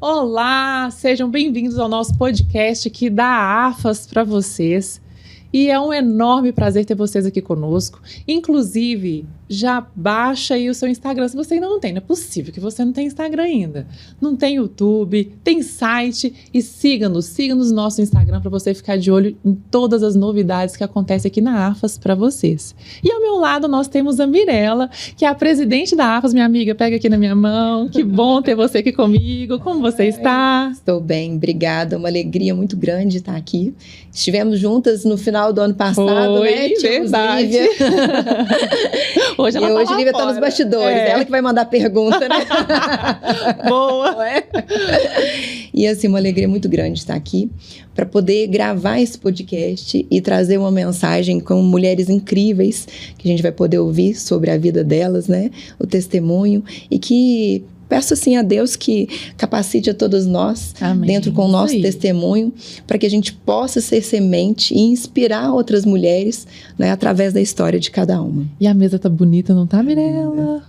Olá, sejam bem-vindos ao nosso podcast aqui da AFAS para vocês. E é um enorme prazer ter vocês aqui conosco. Inclusive, já baixa aí o seu Instagram, se você ainda não tem. Não é possível que você não tenha Instagram ainda. Não tem YouTube, tem site. E siga-nos no nosso Instagram para você ficar de olho em todas as novidades que acontecem aqui na AFAS para vocês. E ao meu lado nós temos a Mirella, que é a presidente da AFAS. Minha amiga, pega aqui na minha mão. Que bom ter você aqui comigo. Como você está? Estou bem, obrigada. Uma alegria muito grande estar aqui. Estivemos juntas no final do ano passado, né? Verdade. Lívia. Hoje ela hoje Lívia está nos bastidores, ela que vai mandar pergunta, né? Boa! E assim, uma alegria muito grande estar aqui para poder gravar esse podcast e trazer uma mensagem com mulheres incríveis que a gente vai poder ouvir sobre a vida delas, né? O testemunho e que... Peço assim a Deus que capacite a todos nós, Amém. Dentro com o nosso testemunho, para que a gente possa ser semente e inspirar outras mulheres, né, através da história de cada uma. E a mesa tá bonita, não tá, Mirella?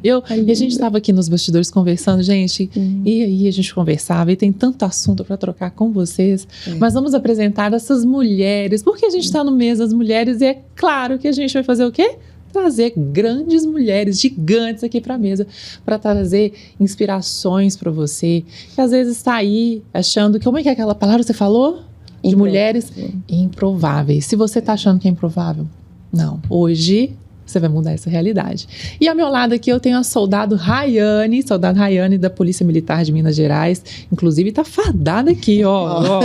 E a gente estava aqui nos bastidores conversando, gente, e aí a gente conversava, e tem tanto assunto para trocar com vocês, mas vamos apresentar essas mulheres, porque a gente está no mês das mulheres e é claro que a gente vai fazer o quê? Trazer grandes mulheres, gigantes aqui para a mesa, para trazer inspirações para você, que às vezes está aí achando que, como é que é aquela palavra que você falou? De mulheres improváveis. Se você está achando que é improvável, não. Hoje você vai mudar essa realidade. E ao meu lado aqui eu tenho a soldado Rayane da Polícia Militar de Minas Gerais. Inclusive tá fardada aqui, ó.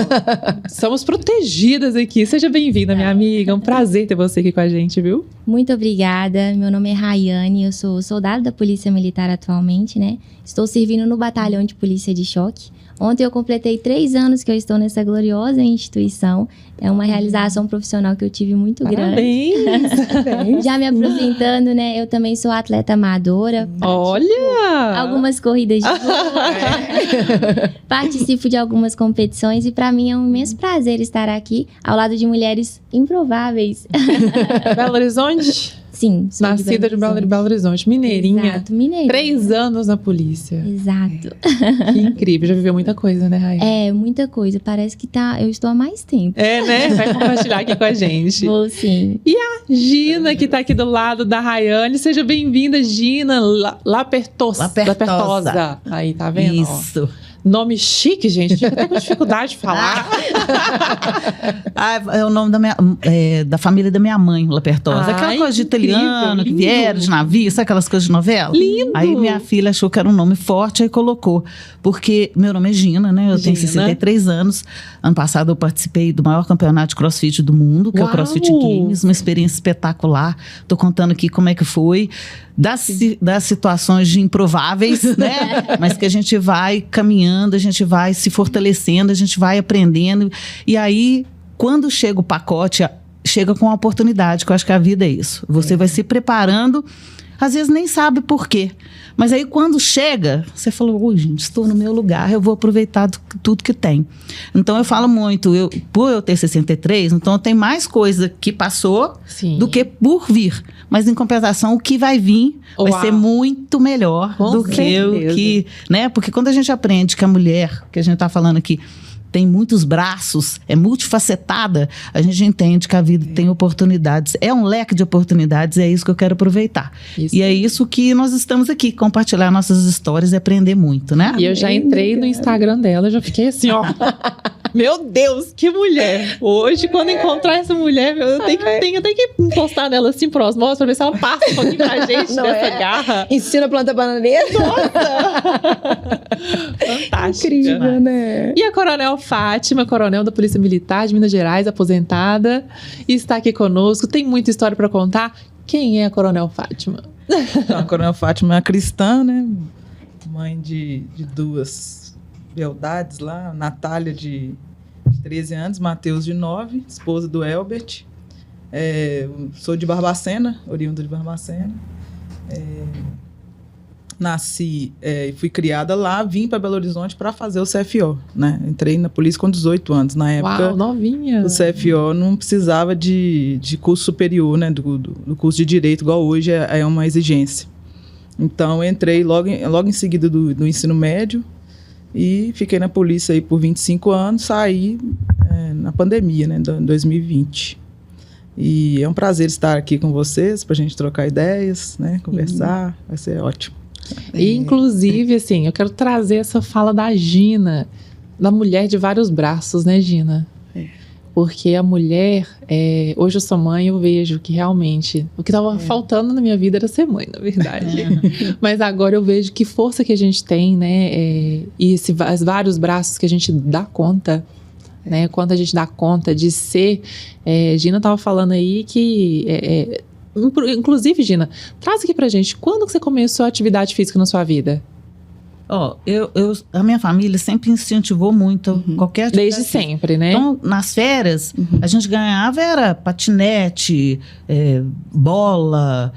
Somos protegidas aqui. Seja bem-vinda, minha amiga. É um prazer ter você aqui com a gente, viu? Muito obrigada. Meu nome é Rayane, eu sou soldado da Polícia Militar atualmente, né? Estou servindo no Batalhão de Polícia de Choque. Ontem eu completei 3 anos que eu estou nessa gloriosa instituição. É uma realização profissional que eu tive muito grande. Parabéns! Já me apresentando, né? Eu também sou atleta amadora. Olha! Algumas corridas de rua. Participo de algumas competições e para mim é um imenso prazer estar aqui ao lado de mulheres improváveis. Belo Horizonte? Sim. Nascida de Belo Horizonte, mineirinha. Exato, mineirinha. 3 anos na polícia. Exato. Que incrível, já viveu muita coisa, né, Raia? É, muita coisa. Parece que eu estou há mais tempo. É, né? Vai compartilhar aqui com a gente. Vou sim. E a Gina, que tá aqui do lado da Rayane. Seja bem-vinda, Gina Lapertosa. Aí, tá vendo? Isso. Nome chique, gente. A gente tá com dificuldade de falar. É o nome da família da minha mãe, Lapertosa. Aquela coisa de italiano, que vieram de navio, sabe aquelas coisas de novela? Lindo! Aí minha filha achou que era um nome forte, aí colocou. Porque meu nome é Gina, né? Eu tenho 63 anos. Ano passado eu participei do maior campeonato de crossfit do mundo, que é o CrossFit Games. Uma experiência espetacular. Tô contando aqui como é que foi. Das situações de improváveis, né? Mas que a gente vai caminhando, a gente vai se fortalecendo, a gente vai aprendendo. E aí, quando chega o pacote, chega com a oportunidade, que eu acho que a vida é isso. Você vai se preparando, às vezes nem sabe por quê. Mas aí quando chega, você falou, oi, gente, estou no meu lugar, eu vou aproveitar tudo que tem. Então eu falo muito, por eu ter 63, então eu tenho mais coisa que passou do que por vir. Mas em compensação, o que vai vir vai ser muito melhor do que o que... né? Porque quando a gente aprende que a mulher, que a gente está falando aqui, tem muitos braços, é multifacetada, a gente entende que a vida tem oportunidades, é um leque de oportunidades, e é isso que eu quero aproveitar. E é isso que nós estamos aqui, compartilhar nossas histórias e aprender muito, né? E eu já entrei no Instagram dela, já fiquei assim, ó. Meu Deus, que mulher! Hoje, quando encontrar essa mulher, eu tenho que encostar nela assim por osmose pra ver se ela passa um pouquinho pra gente dessa garra. Ensina a plantar bananeira. Nossa! Fantástica. Incrível, né? E a Coronel Fátima, coronel da Polícia Militar de Minas Gerais, aposentada, está aqui conosco. Tem muita história para contar. Quem é a Coronel Fátima? Então, a Coronel Fátima é cristã, né? Mãe de 2 beldades lá. Natália, de 13 anos, Mateus, de 9, esposa do Elbert. Sou de Barbacena, oriunda de Barbacena. Nasci e fui criada lá, vim para Belo Horizonte para fazer o CFO, né? Entrei na polícia com 18 anos. Na época, uau, novinha. O CFO não precisava de curso superior, né? Do curso de Direito, igual hoje é uma exigência. Então, entrei logo em seguida do ensino médio. E fiquei na polícia aí por 25 anos, saí na pandemia, né, em 2020. E é um prazer estar aqui com vocês, para a gente trocar ideias, né, conversar, vai ser ótimo. E, inclusive, assim, eu quero trazer essa fala da Gina, da mulher de vários braços, né, Gina? Porque a mulher, hoje eu sou mãe, eu vejo que realmente o que estava faltando na minha vida era ser mãe, na verdade. Mas agora eu vejo que força que a gente tem, né? E os vários braços que a gente dá conta, né? Quando a gente dá conta de ser. Gina estava falando aí que. Inclusive, Gina, traz aqui pra gente, quando que você começou a atividade física na sua vida? A minha família sempre incentivou muito qualquer atividade. Desde sempre, né? Então, nas férias, a gente ganhava era patinete, bola,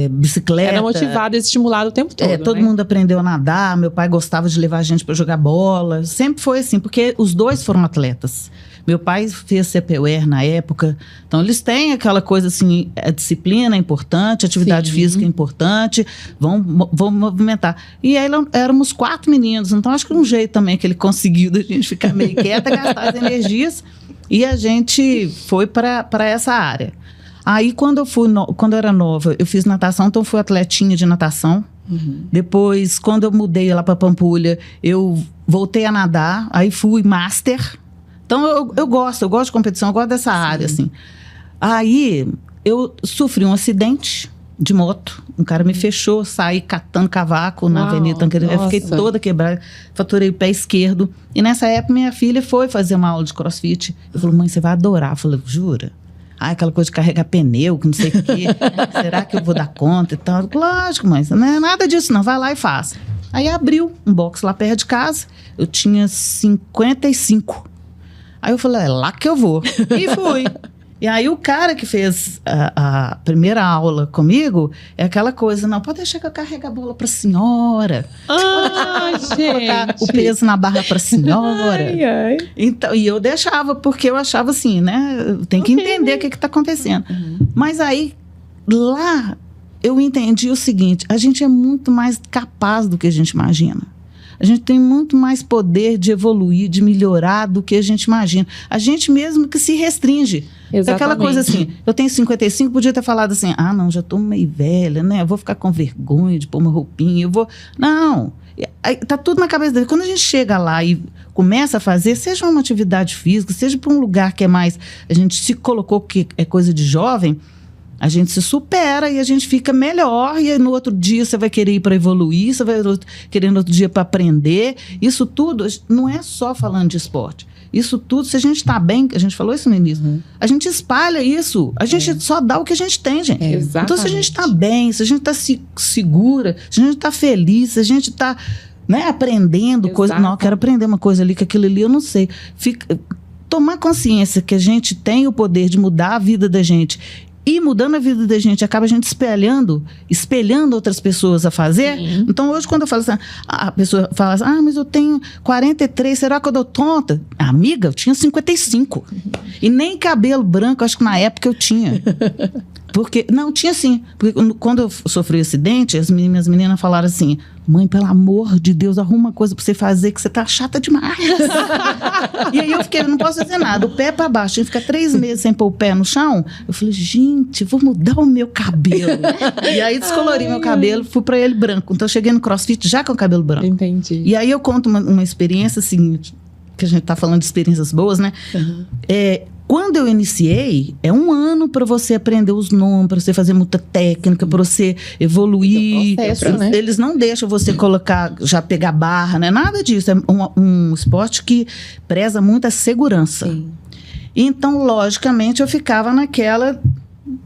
bicicleta. Era motivado e estimulado o tempo todo, todo mundo aprendeu a nadar, meu pai gostava de levar a gente para jogar bola. Sempre foi assim, porque os dois foram atletas. Meu pai fez CPUR na época, então eles têm aquela coisa assim, a disciplina é importante, a atividade física é importante, vão movimentar. E aí éramos 4 meninos, então acho que um jeito também que ele conseguiu da gente ficar meio quieta, gastar as energias, e a gente foi para essa área. Aí quando eu era nova, eu fiz natação, então fui atletinha de natação. Depois, quando eu mudei lá para Pampulha, eu voltei a nadar, aí fui master. Então, eu gosto de competição, eu gosto dessa área, assim. Aí, eu sofri um acidente de moto. Um cara me fechou, saí catando cavaco na Avenida Tancredo. Eu fiquei toda quebrada, fraturei o pé esquerdo. E nessa época, minha filha foi fazer uma aula de crossfit. Eu falei, mãe, você vai adorar. Eu falei, jura? Aquela coisa de carregar pneu, que não sei o quê. Será que eu vou dar conta e tal? Lógico, mas não é nada disso, não. Vai lá e faz. Aí, abriu um box lá perto de casa. Eu tinha 55. Aí eu falei, é lá que eu vou. E fui. E aí o cara que fez a primeira aula comigo, é aquela coisa, não, pode deixar que eu carregue a bola pra senhora. Gente. Colocar o peso na barra pra senhora. Ai. Então, e eu deixava, porque eu achava assim, né? Tem que entender o que tá acontecendo. Mas aí, lá, eu entendi o seguinte, a gente é muito mais capaz do que a gente imagina. A gente tem muito mais poder de evoluir, de melhorar do que a gente imagina. A gente mesmo que se restringe. Exatamente. Aquela coisa assim, eu tenho 55, podia ter falado assim, não, já estou meio velha, né? Eu vou ficar com vergonha de pôr uma roupinha, eu vou... Não, tá tudo na cabeça dele. Quando a gente chega lá e começa a fazer, seja uma atividade física, seja para um lugar que é mais... A gente se colocou que é coisa de jovem, a gente se supera e a gente fica melhor, e aí no outro dia você vai querer ir para evoluir, você vai querer no outro dia para aprender. Isso tudo não é só falando de esporte. Isso tudo, se a gente está bem, a gente falou isso no início, a gente espalha isso. A gente só dá o que a gente tem, gente. Então, se a gente está bem, se a gente está segura, se a gente está feliz, se a gente está, né, aprendendo coisa. Não, eu quero aprender uma coisa ali, que aquilo ali eu não sei. Tomar consciência que a gente tem o poder de mudar a vida da gente. E mudando a vida da gente, acaba a gente espelhando outras pessoas a fazer. Sim. Então, hoje, quando eu falo assim, a pessoa fala assim, mas eu tenho 43, será que eu dou tonta? Amiga, eu tinha 55. E nem cabelo branco, acho que na época eu tinha. Não, tinha sim. Porque quando eu sofri o acidente, as minhas meninas falaram assim, mãe, pelo amor de Deus, arruma uma coisa pra você fazer, que você tá chata demais. E aí eu fiquei, não posso fazer nada, o pé pra baixo, eu ficar 3 meses sem pôr o pé no chão. Eu falei, gente, vou mudar o meu cabelo. E aí descolori meu cabelo, fui pra ele branco. Então eu cheguei no CrossFit já com o cabelo branco. Entendi. E aí eu conto uma experiência assim, que a gente tá falando de experiências boas, né? Quando eu iniciei, é 1 ano para você aprender os nomes, para você fazer muita técnica, para você evoluir. Processo, né? Eles não deixam você já pegar barra, né? Nada disso. É um esporte que preza muito a segurança. Sim. Então, logicamente, eu ficava naquela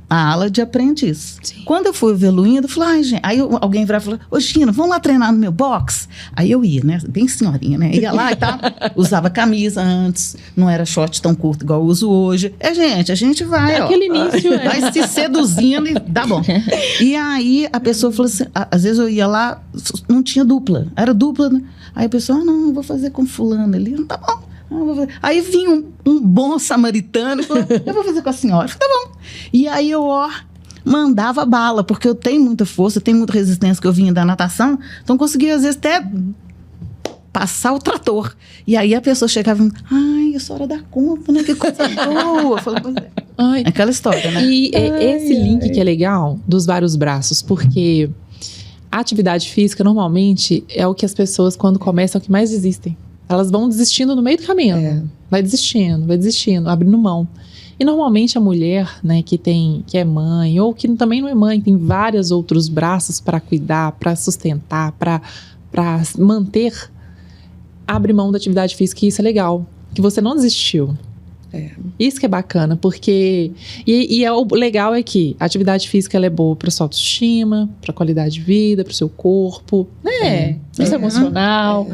ala de aprendiz. Sim. Quando eu fui evoluindo, eu falei, gente... Aí alguém virava e falou, ô Gina, vamos lá treinar no meu box? Aí eu ia, né? Bem senhorinha, né? Ia lá e tal. Usava camisa antes, não era short tão curto igual eu uso hoje. Gente, a gente vai, aquele início, vai se seduzindo e dá bom. E aí a pessoa falou assim, às vezes eu ia lá, não tinha dupla, era dupla, né? Aí a pessoa, não, eu vou fazer com fulano ali, não tá bom. Aí vinha um bom samaritano e falou, eu vou fazer com a senhora. Eu falei, tá bom. E aí eu mandava bala, porque eu tenho muita força, eu tenho muita resistência que eu vinha da natação, então conseguia às vezes até passar o trator. E aí a pessoa chegava e ai, a senhora dá conta, né? Que coisa boa. Eu falei, pois é. Ai, Aquela história, né? e esse link que é legal dos vários braços, porque a atividade física normalmente é o que as pessoas, quando começam, é o que mais desistem. Elas vão desistindo no meio do caminho. Vai desistindo, abrindo mão. E normalmente a mulher, né, que é mãe, ou que também não é mãe, tem vários outros braços para cuidar, para sustentar, para manter, abre mão da atividade física, e isso é legal. Que você não desistiu. Isso que é bacana, porque... E o legal é que a atividade física ela é boa para sua autoestima, para qualidade de vida, para o seu corpo, né? Para o seu emocional.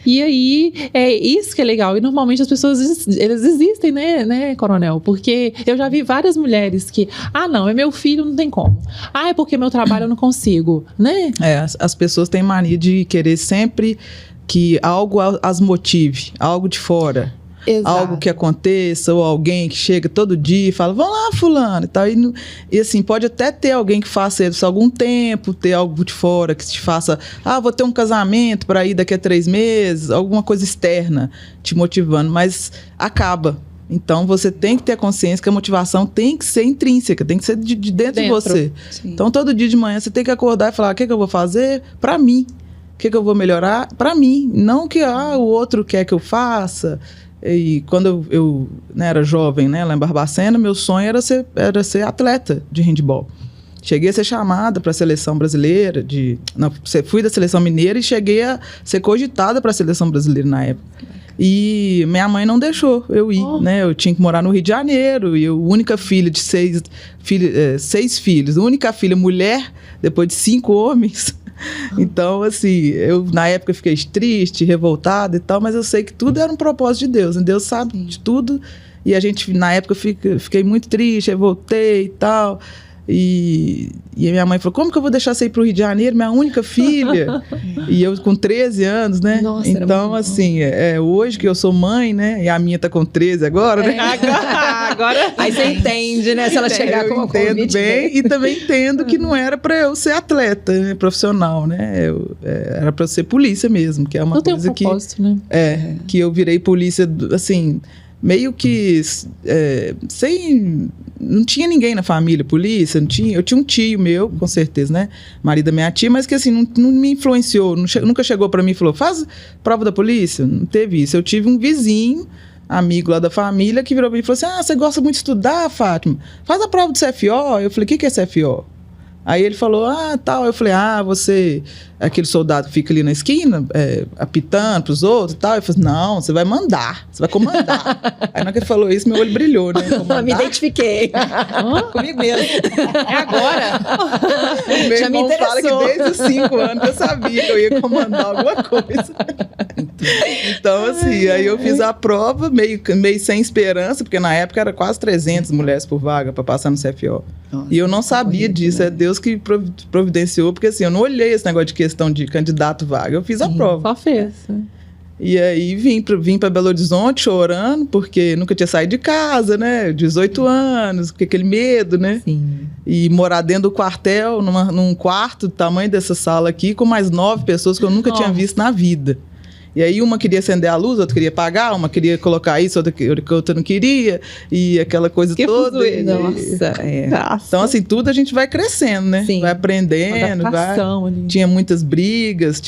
E aí, é isso que é legal. E normalmente as pessoas, eles desistem, né, Coronel? Porque eu já vi várias mulheres que... não, é meu filho, não tem como. É porque meu trabalho eu não consigo, né? As pessoas têm mania de querer sempre que algo as motive, algo de fora. Exato. Algo que aconteça, ou alguém que chega todo dia e fala, vamos lá, fulano, e tal. E assim, pode até ter alguém que faça isso há algum tempo, ter algo de fora que te faça, vou ter um casamento para ir daqui a 3 meses, alguma coisa externa te motivando, mas acaba. Então, você tem que ter consciência que a motivação tem que ser intrínseca, tem que ser de dentro de você. Sim. Então, todo dia de manhã, você tem que acordar e falar, o que eu vou fazer para mim? O que eu vou melhorar para mim? Não que o outro quer que eu faça. E quando eu era jovem, né, lá em Barbacena, meu sonho era ser atleta de handebol. Cheguei a ser chamada para a seleção brasileira, fui da seleção mineira e cheguei a ser cogitada para a seleção brasileira na época. E minha mãe não deixou eu ir, né? Eu tinha que morar no Rio de Janeiro, e eu, única filha de 6 filhos, única filha mulher, depois de 5 homens. Então, assim, eu na época fiquei triste, revoltada e tal, mas eu sei que tudo era um propósito de Deus, né? Deus sabe de tudo, e a gente, na época, fiquei muito triste, revoltei e tal, e a minha mãe falou, como que eu vou deixar você ir pro Rio de Janeiro, minha única filha? E eu com 13 anos, né? Nossa, então, assim, hoje que eu sou mãe, né? E a minha tá com 13 agora, né? Agora aí você entende, né? Se ela chegar com uma convite. Eu entendo bem, e também entendo que não era para eu ser atleta, né, profissional, né? Era para eu ser polícia mesmo, que é uma coisa tem um propósito, né? Que eu virei polícia, assim, meio que sem... Não tinha ninguém na família, polícia, não tinha. Eu tinha um tio meu, com certeza, né? Marido da minha tia, mas que assim, não me influenciou, nunca chegou para mim e falou, faz prova da polícia. Não teve isso. Eu tive um vizinho, amigo lá da família, que virou para mim e falou assim, você gosta muito de estudar, Fátima? Faz a prova do CFO. Eu falei, o que é CFO? Aí ele falou, tal. Eu falei, você é aquele soldado que fica ali na esquina, apitando pros outros e tal. Eu falei, não, você vai mandar, você vai comandar. Aí na hora que ele falou isso, meu olho brilhou, né? Me identifiquei. Comigo mesmo. É agora? Meu irmão fala que desde os 5 anos eu sabia que eu ia comandar alguma coisa. Então, assim, aí eu fiz a prova, meio sem esperança, porque na época era quase 300 mulheres por vaga para passar no CFO. Nossa, e eu não sabia disso, é Deus que providenciou, porque assim, eu não olhei esse negócio de questão de candidato vaga, eu fiz a prova. Só fez. E aí vim para Belo Horizonte chorando, porque nunca tinha saído de casa, né? 18 anos, com aquele medo, né? Sim. E morar dentro do quartel, num quarto do tamanho dessa sala aqui, com mais 9 pessoas que eu nunca tinha visto na vida. E aí uma queria acender a luz, outra queria apagar, uma queria colocar isso, outra não queria, e aquela coisa toda. Nossa, Então, assim, tudo a gente vai crescendo, né? Sim. Vai aprendendo, tinha muitas brigas,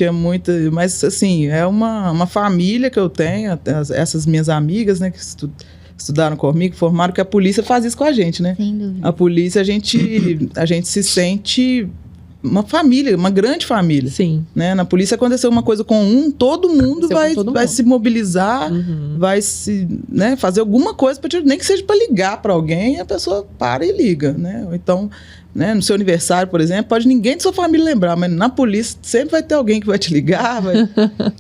mas assim, é uma família que eu tenho, essas minhas amigas, né, que estudaram comigo, formaram, que a polícia faz isso com a gente, né? Sem dúvida. A polícia, a gente se sente uma família, uma grande família. Sim. Né? Na polícia aconteceu uma coisa com todo mundo vai se mobilizar, vai se, né, fazer alguma coisa, nem que seja para ligar para alguém, a pessoa para e liga. Né? Então, né, no seu aniversário, por exemplo, pode ninguém de sua família lembrar, mas na polícia sempre vai ter alguém que vai te ligar,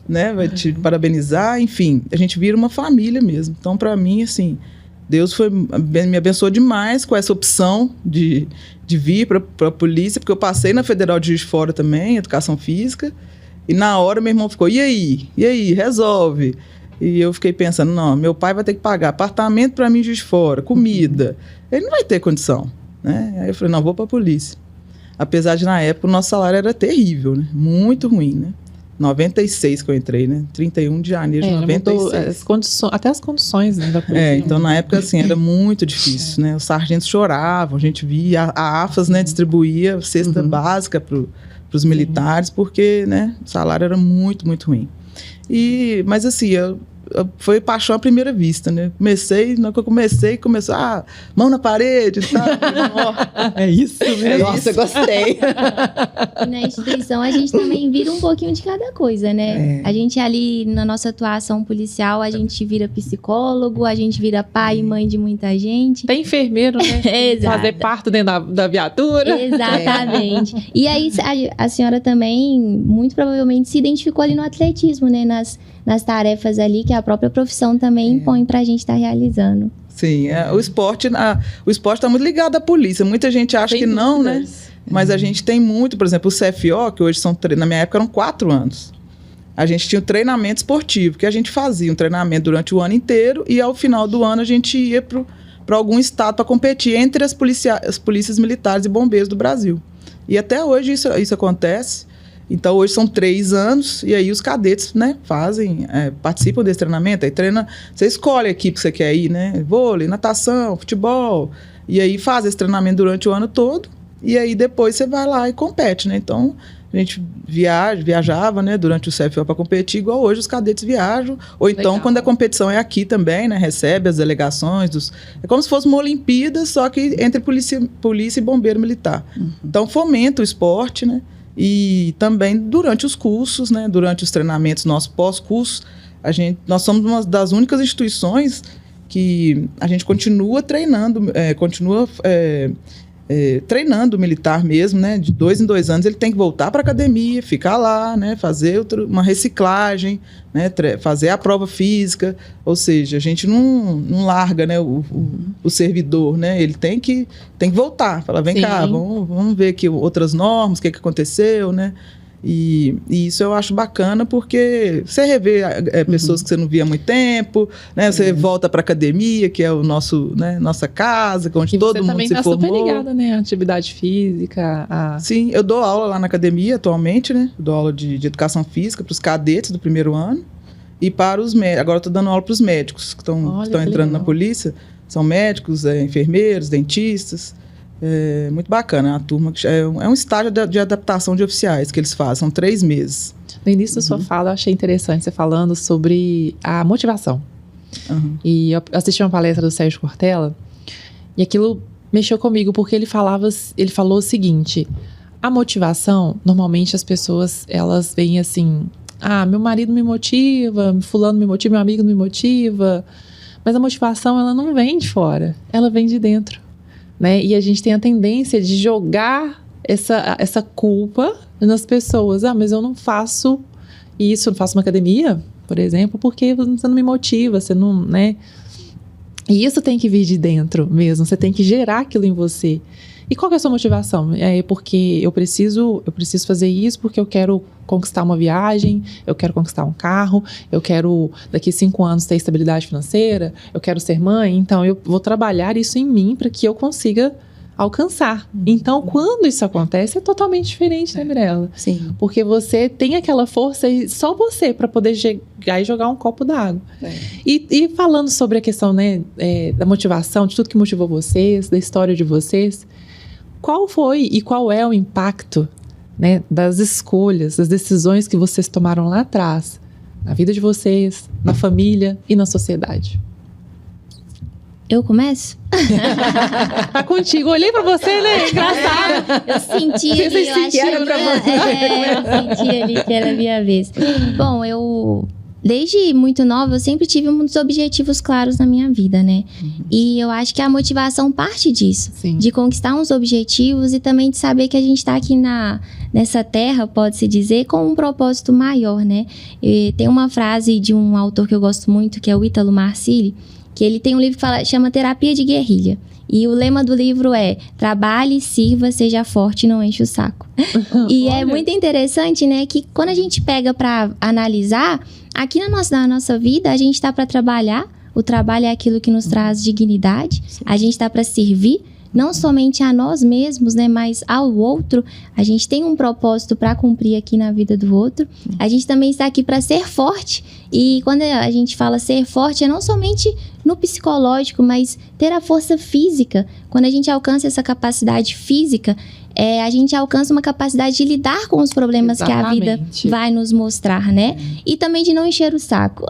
né, vai te parabenizar, enfim, a gente vira uma família mesmo. Então, para mim, assim, Deus me abençoou demais com essa opção de vir para a polícia, porque eu passei na Federal de Juiz de Fora também, Educação Física, e na hora meu irmão ficou, e aí, resolve. E eu fiquei pensando, não, meu pai vai ter que pagar apartamento para mim em Juiz de Fora, comida, ele não vai ter condição, né? Aí eu falei, não, vou para a polícia. Apesar de, na época, o nosso salário era terrível, né? Muito ruim, né? 96 que eu entrei, né? 31 de janeiro de 96. Até as condições, né, da polícia. Então na época, assim, era muito difícil, né? Os sargentos choravam, a gente via, a AFAS, né, distribuía cesta básica para os militares, porque, né, o salário era muito, muito ruim. Mas assim, foi paixão à primeira vista, né? Na que eu começou, mão na parede, sabe? É isso mesmo. Nossa, gostei. Na instituição, a gente também vira um pouquinho de cada coisa, né? A gente ali, na nossa atuação policial, a gente vira psicólogo, a gente vira pai e mãe de muita gente. Tem enfermeiro, né? Exato. Fazer parto dentro da viatura. Exatamente. E aí, a senhora também, muito provavelmente, se identificou ali no atletismo, né? Nas tarefas ali que a própria profissão também impõe pra gente estar realizando. Sim, o esporte está muito ligado à polícia. Muita gente acha que não, né? Mas a gente tem muito, por exemplo, o CFO, que hoje na minha época eram 4 anos. A gente tinha um treinamento esportivo, que a gente fazia um treinamento durante o ano inteiro e ao final do ano a gente ia para algum estado para competir entre as polícias militares e bombeiros do Brasil. E até hoje isso acontece. Então, hoje são 3 anos e aí os cadetes, né, participam desse treinamento. Aí você escolhe a equipe que você quer ir, né? Vôlei, natação, futebol. E aí faz esse treinamento durante o ano todo e aí depois você vai lá e compete, né? Então, a gente viajava, né, durante o CFO para competir, igual hoje os cadetes viajam. Ou então, quando a competição é aqui também, né, recebe as delegações. É como se fosse uma Olimpíada, só que entre polícia e bombeiro militar. Então, fomenta o esporte, né? E também durante os cursos, né, durante os treinamentos nossos pós-curso, nós somos uma das únicas instituições que a gente continua treinando, treinando o militar mesmo, né? De 2 em 2 anos ele tem que voltar para a academia, ficar lá, né? Fazer uma reciclagem, né? Fazer a prova física, ou seja, a gente não larga, né? O servidor, né? Ele tem que voltar, falar, vem cá, vamos ver aqui outras normas, o que aconteceu, né? E isso eu acho bacana porque você revê pessoas que você não via há muito tempo, né? Você volta para a academia, que é o nossa casa, onde todo mundo se formou. Você também está super ligada, né? A atividade física. Sim, eu dou aula lá na academia atualmente, né? Eu dou aula de educação física para os cadetes do primeiro ano e para os médicos. Agora eu estou dando aula para os médicos que estão entrando na polícia. São médicos, enfermeiros, dentistas. É muito bacana, a turma é um estágio de adaptação de oficiais que eles fazem, são 3 meses. No início da sua fala, eu achei interessante você falando sobre a motivação. E eu assisti uma palestra do Sérgio Cortella e aquilo mexeu comigo porque ele falou o seguinte: a motivação, normalmente as pessoas elas veem assim, meu marido me motiva, fulano me motiva, meu amigo me motiva, mas a motivação ela não vem de fora, ela vem de dentro. Né? E a gente tem a tendência de jogar essa culpa nas pessoas. Mas eu não faço isso, eu não faço uma academia, por exemplo, porque você não me motiva, você não, né? E isso tem que vir de dentro mesmo, você tem que gerar aquilo em você. E qual que é a sua motivação? É porque eu preciso fazer isso porque eu quero conquistar uma viagem, eu quero conquistar um carro, eu quero daqui 5 anos ter estabilidade financeira, eu quero ser mãe, então eu vou trabalhar isso em mim para que eu consiga alcançar. Então, quando isso acontece, é totalmente diferente, né, Mirella? Sim. Porque você tem aquela força e só você para poder chegar e jogar um copo d'água. E falando sobre a questão, né, da motivação, de tudo que motivou vocês, da história de vocês, qual foi e qual é o impacto, né, das escolhas, das decisões que vocês tomaram lá atrás, na vida de vocês, na família e na sociedade? Eu começo? Tá contigo. Olhei pra você, né? Engraçado. Eu senti ali, eu achei que era pra você. Eu senti ali que era a minha vez. Bom, desde muito nova, eu sempre tive muitos objetivos claros na minha vida, né? E eu acho que a motivação parte disso. Sim. De conquistar uns objetivos e também de saber que a gente tá aqui nessa terra, pode-se dizer, com um propósito maior, né? E tem uma frase de um autor que eu gosto muito, que é o Ítalo Marcilli, que ele tem um livro que chama Terapia de Guerrilha. E o lema do livro é: trabalhe, sirva, seja forte e não enche o saco. E é muito interessante, né, que quando a gente pega para analisar, aqui na nossa vida, a gente tá para trabalhar. O trabalho é aquilo que nos traz dignidade. A gente tá para servir, não somente a nós mesmos, né, mas ao outro. A gente tem um propósito para cumprir aqui na vida do outro. A gente também está aqui para ser forte. E quando a gente fala ser forte, é não somente no psicológico, mas ter a força física. Quando a gente alcança essa capacidade física, a gente alcança uma capacidade de lidar com os problemas que a vida vai nos mostrar, né? E também de não encher o saco.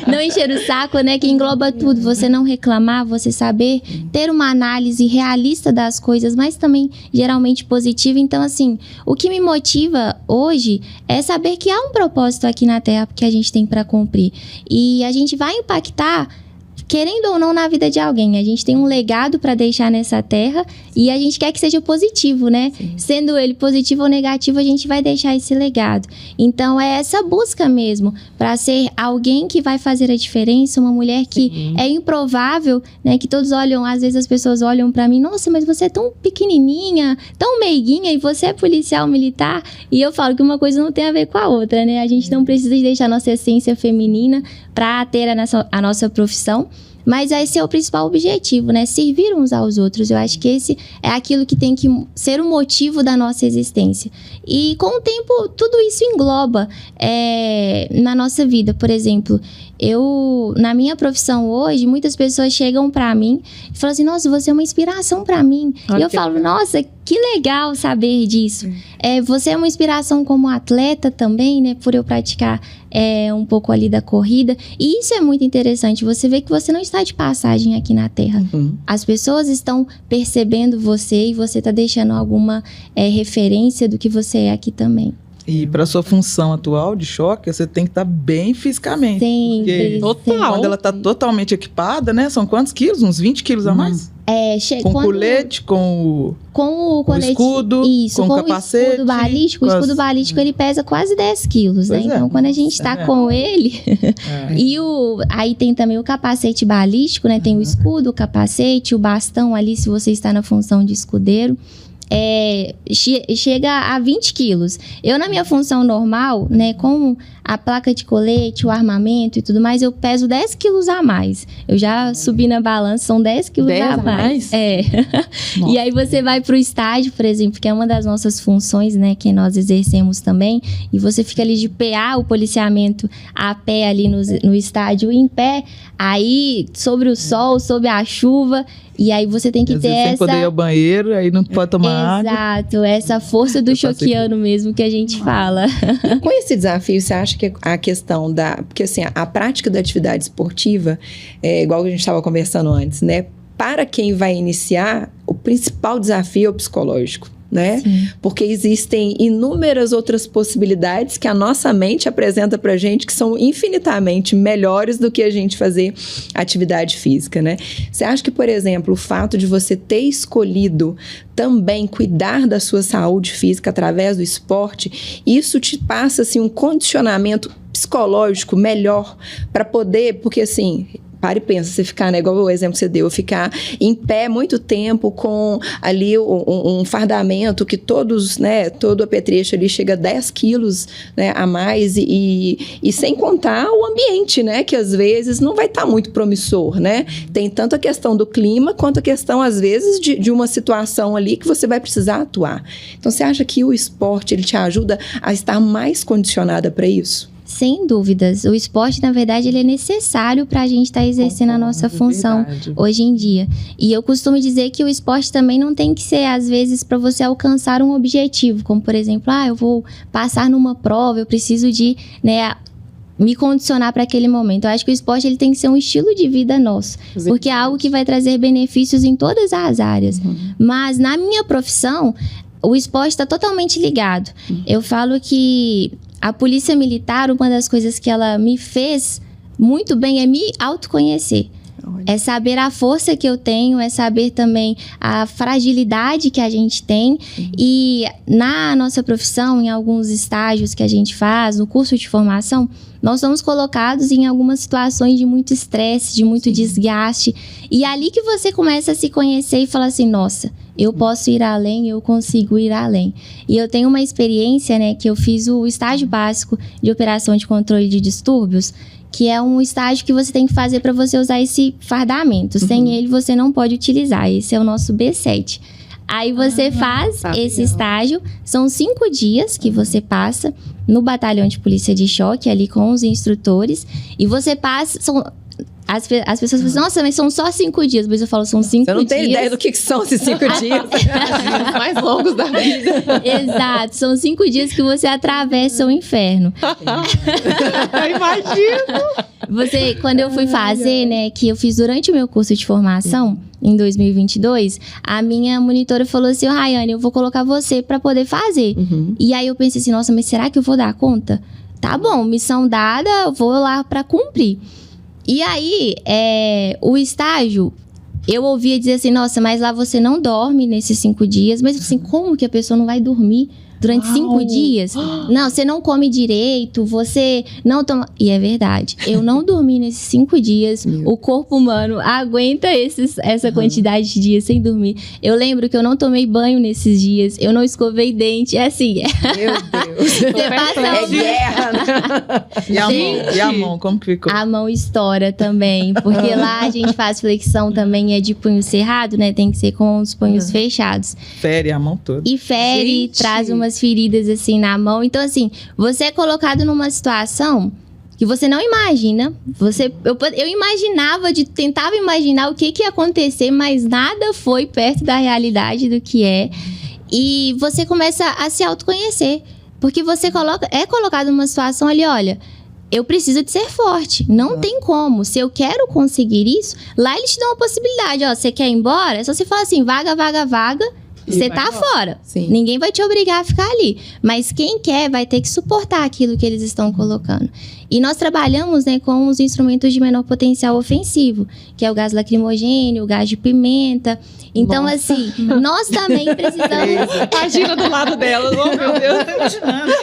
Não encher o saco, né? Que engloba tudo. Você não reclamar, você saber ter uma análise realista das coisas, mas também geralmente positiva. Então, assim, o que me motiva hoje é saber que há um propósito aqui na Terra que a gente tem para cumprir. E a gente vai impactar, querendo ou não, na vida de alguém. A gente tem um legado para deixar nessa terra e a gente quer que seja positivo, né? Sim. Sendo ele positivo ou negativo, a gente vai deixar esse legado. Então, é essa busca mesmo para ser alguém que vai fazer a diferença, uma mulher que é improvável, né? Que todos olham, às vezes as pessoas olham para mim, nossa, mas você é tão pequenininha, tão meiguinha e você é policial militar. E eu falo que uma coisa não tem a ver com a outra, né? A gente não precisa deixar a nossa essência feminina para ter a nossa profissão. Mas esse é o principal objetivo, né? Servir uns aos outros. Eu acho que esse é aquilo que tem que ser o motivo da nossa existência. E com o tempo, tudo isso engloba na nossa vida. Por exemplo, na minha profissão hoje, muitas pessoas chegam pra mim e falam assim, nossa, você é uma inspiração pra mim. E eu falo, nossa, que legal saber disso. Você é uma inspiração como atleta também, né? Por eu praticar um pouco ali da corrida. E isso é muito interessante. Você vê que você não está de passagem aqui na Terra. As pessoas estão percebendo você e você está deixando alguma referência do que você é aqui também. E para sua função atual de choque, você tem que estar bem fisicamente. Sempre. Total. Quando ela está totalmente equipada, né? São quantos quilos? Uns 20 quilos a mais? Com colete, com o colete, escudo, isso, com o capacete. Escudo balístico. O escudo balístico ele pesa quase 10 quilos, né? Então, quando a gente está com ele... aí tem também o capacete balístico, né? Tem o escudo, o capacete, o bastão ali, se você está na função de escudeiro. Chega a 20 quilos. Eu, na minha função normal, né, com a placa de colete, o armamento e tudo mais, eu peso 10 quilos a mais. Eu já subi na balança, são 10 quilos a mais. E aí você vai pro estágio, por exemplo, que é uma das nossas funções, né, que nós exercemos também, e você fica ali de PA, o policiamento a pé ali no estádio, em pé, aí sobre o sol, sobre a chuva. E aí você tem que ter sem poder ir ao banheiro, aí não pode tomar água. Exato, essa força do choquiano mesmo que a gente fala. E com esse desafio, você acha que a questão porque assim, a prática da atividade esportiva, igual a gente estava conversando antes, né? Para quem vai iniciar, o principal desafio é o psicológico. Né? Porque existem inúmeras outras possibilidades que a nossa mente apresenta pra gente que são infinitamente melhores do que a gente fazer atividade física, né? Você acha que, por exemplo, o fato de você ter escolhido também cuidar da sua saúde física através do esporte, isso te passa assim, um condicionamento psicológico melhor para poder, porque assim... Para e pensa, você ficar, né, igual o exemplo que você deu, ficar em pé muito tempo com ali um fardamento que todos, né, todo apetrecho ali chega a 10 quilos, né, a mais e sem contar o ambiente, né, que às vezes não vai estar muito promissor, né? Tem tanto a questão do clima quanto a questão, às vezes, de uma situação ali que você vai precisar atuar. Então, você acha que o esporte, ele te ajuda a estar mais condicionada para isso? Sem dúvidas. O esporte, na verdade, ele é necessário para a gente estar exercendo a nossa função hoje em dia. E eu costumo dizer que o esporte também não tem que ser, às vezes, para você alcançar um objetivo. Como, por exemplo, eu vou passar numa prova, eu preciso de, né, me condicionar para aquele momento. Eu acho que o esporte ele tem que ser um estilo de vida nosso. Porque é algo que vai trazer benefícios em todas as áreas. Mas, na minha profissão, o esporte está totalmente ligado. Eu falo que a polícia militar, uma das coisas que ela me fez muito bem é me autoconhecer. É saber a força que eu tenho, é saber também a fragilidade que a gente tem. E na nossa profissão, em alguns estágios que a gente faz, no curso de formação, nós somos colocados em algumas situações de muito estresse, de muito desgaste. E é ali que você começa a se conhecer e falar assim, nossa, eu posso ir além, eu consigo ir além. E eu tenho uma experiência, né, que eu fiz o estágio básico de operação de controle de distúrbios, que é um estágio que você tem que fazer para você usar esse fardamento. Sem ele, você não pode utilizar. Esse é o nosso B7. Aí você faz esse estágio, são 5 dias que você passa no batalhão de polícia de choque, ali com os instrutores, e você passa... As pessoas falam assim, nossa, mas são só 5 dias. Mas eu falo, são 5 dias. Você não tem ideia do que são esses 5 dias. Os mais longos da vida. Exato, são 5 dias que você atravessa o inferno. Imagino! Quando eu fui fazer, né, que eu fiz durante o meu curso de formação, em 2022, a minha monitora falou assim, Rayane, eu vou colocar você pra poder fazer. E aí eu pensei assim, nossa, mas será que eu vou dar conta? Tá bom, missão dada, eu vou lá pra cumprir. E aí, o estágio, eu ouvia dizer assim, nossa, mas lá você não dorme nesses 5 dias. Mas assim, como que a pessoa não vai dormir durante 5 dias? Não, você não come direito, você não toma... E é verdade, eu não dormi nesses 5 dias. O corpo humano aguenta essa quantidade de dias sem dormir. Eu lembro que eu não tomei banho nesses dias, eu não escovei dente, é assim... Meu Deus. Você passa guerra, né? E a mão, como que ficou? A mão estoura também, porque lá a gente faz flexão também, é de punho cerrado, né? Tem que ser com os punhos fechados. Fere a mão toda. E fere, traz umas feridas assim na mão. Então, assim, você é colocado numa situação que você não imagina. Eu imaginava, tentava imaginar o que ia acontecer, mas nada foi perto da realidade do que é. E você começa a se autoconhecer. Porque você é colocado numa situação ali, olha, eu preciso de ser forte. Não tem como. Se eu quero conseguir isso, lá eles te dão uma possibilidade. Ó, você quer ir embora? É só você falar assim, vaga, vaga, vaga. Você tá fora. Sim. Ninguém vai te obrigar a ficar ali. Mas quem quer vai ter que suportar aquilo que eles estão colocando. E nós trabalhamos, né, com os instrumentos de menor potencial ofensivo, que é o gás lacrimogêneo, o gás de pimenta. Então, assim, nós também precisamos... Imagina do lado dela. Oh, meu Deus. Eu tô imaginando.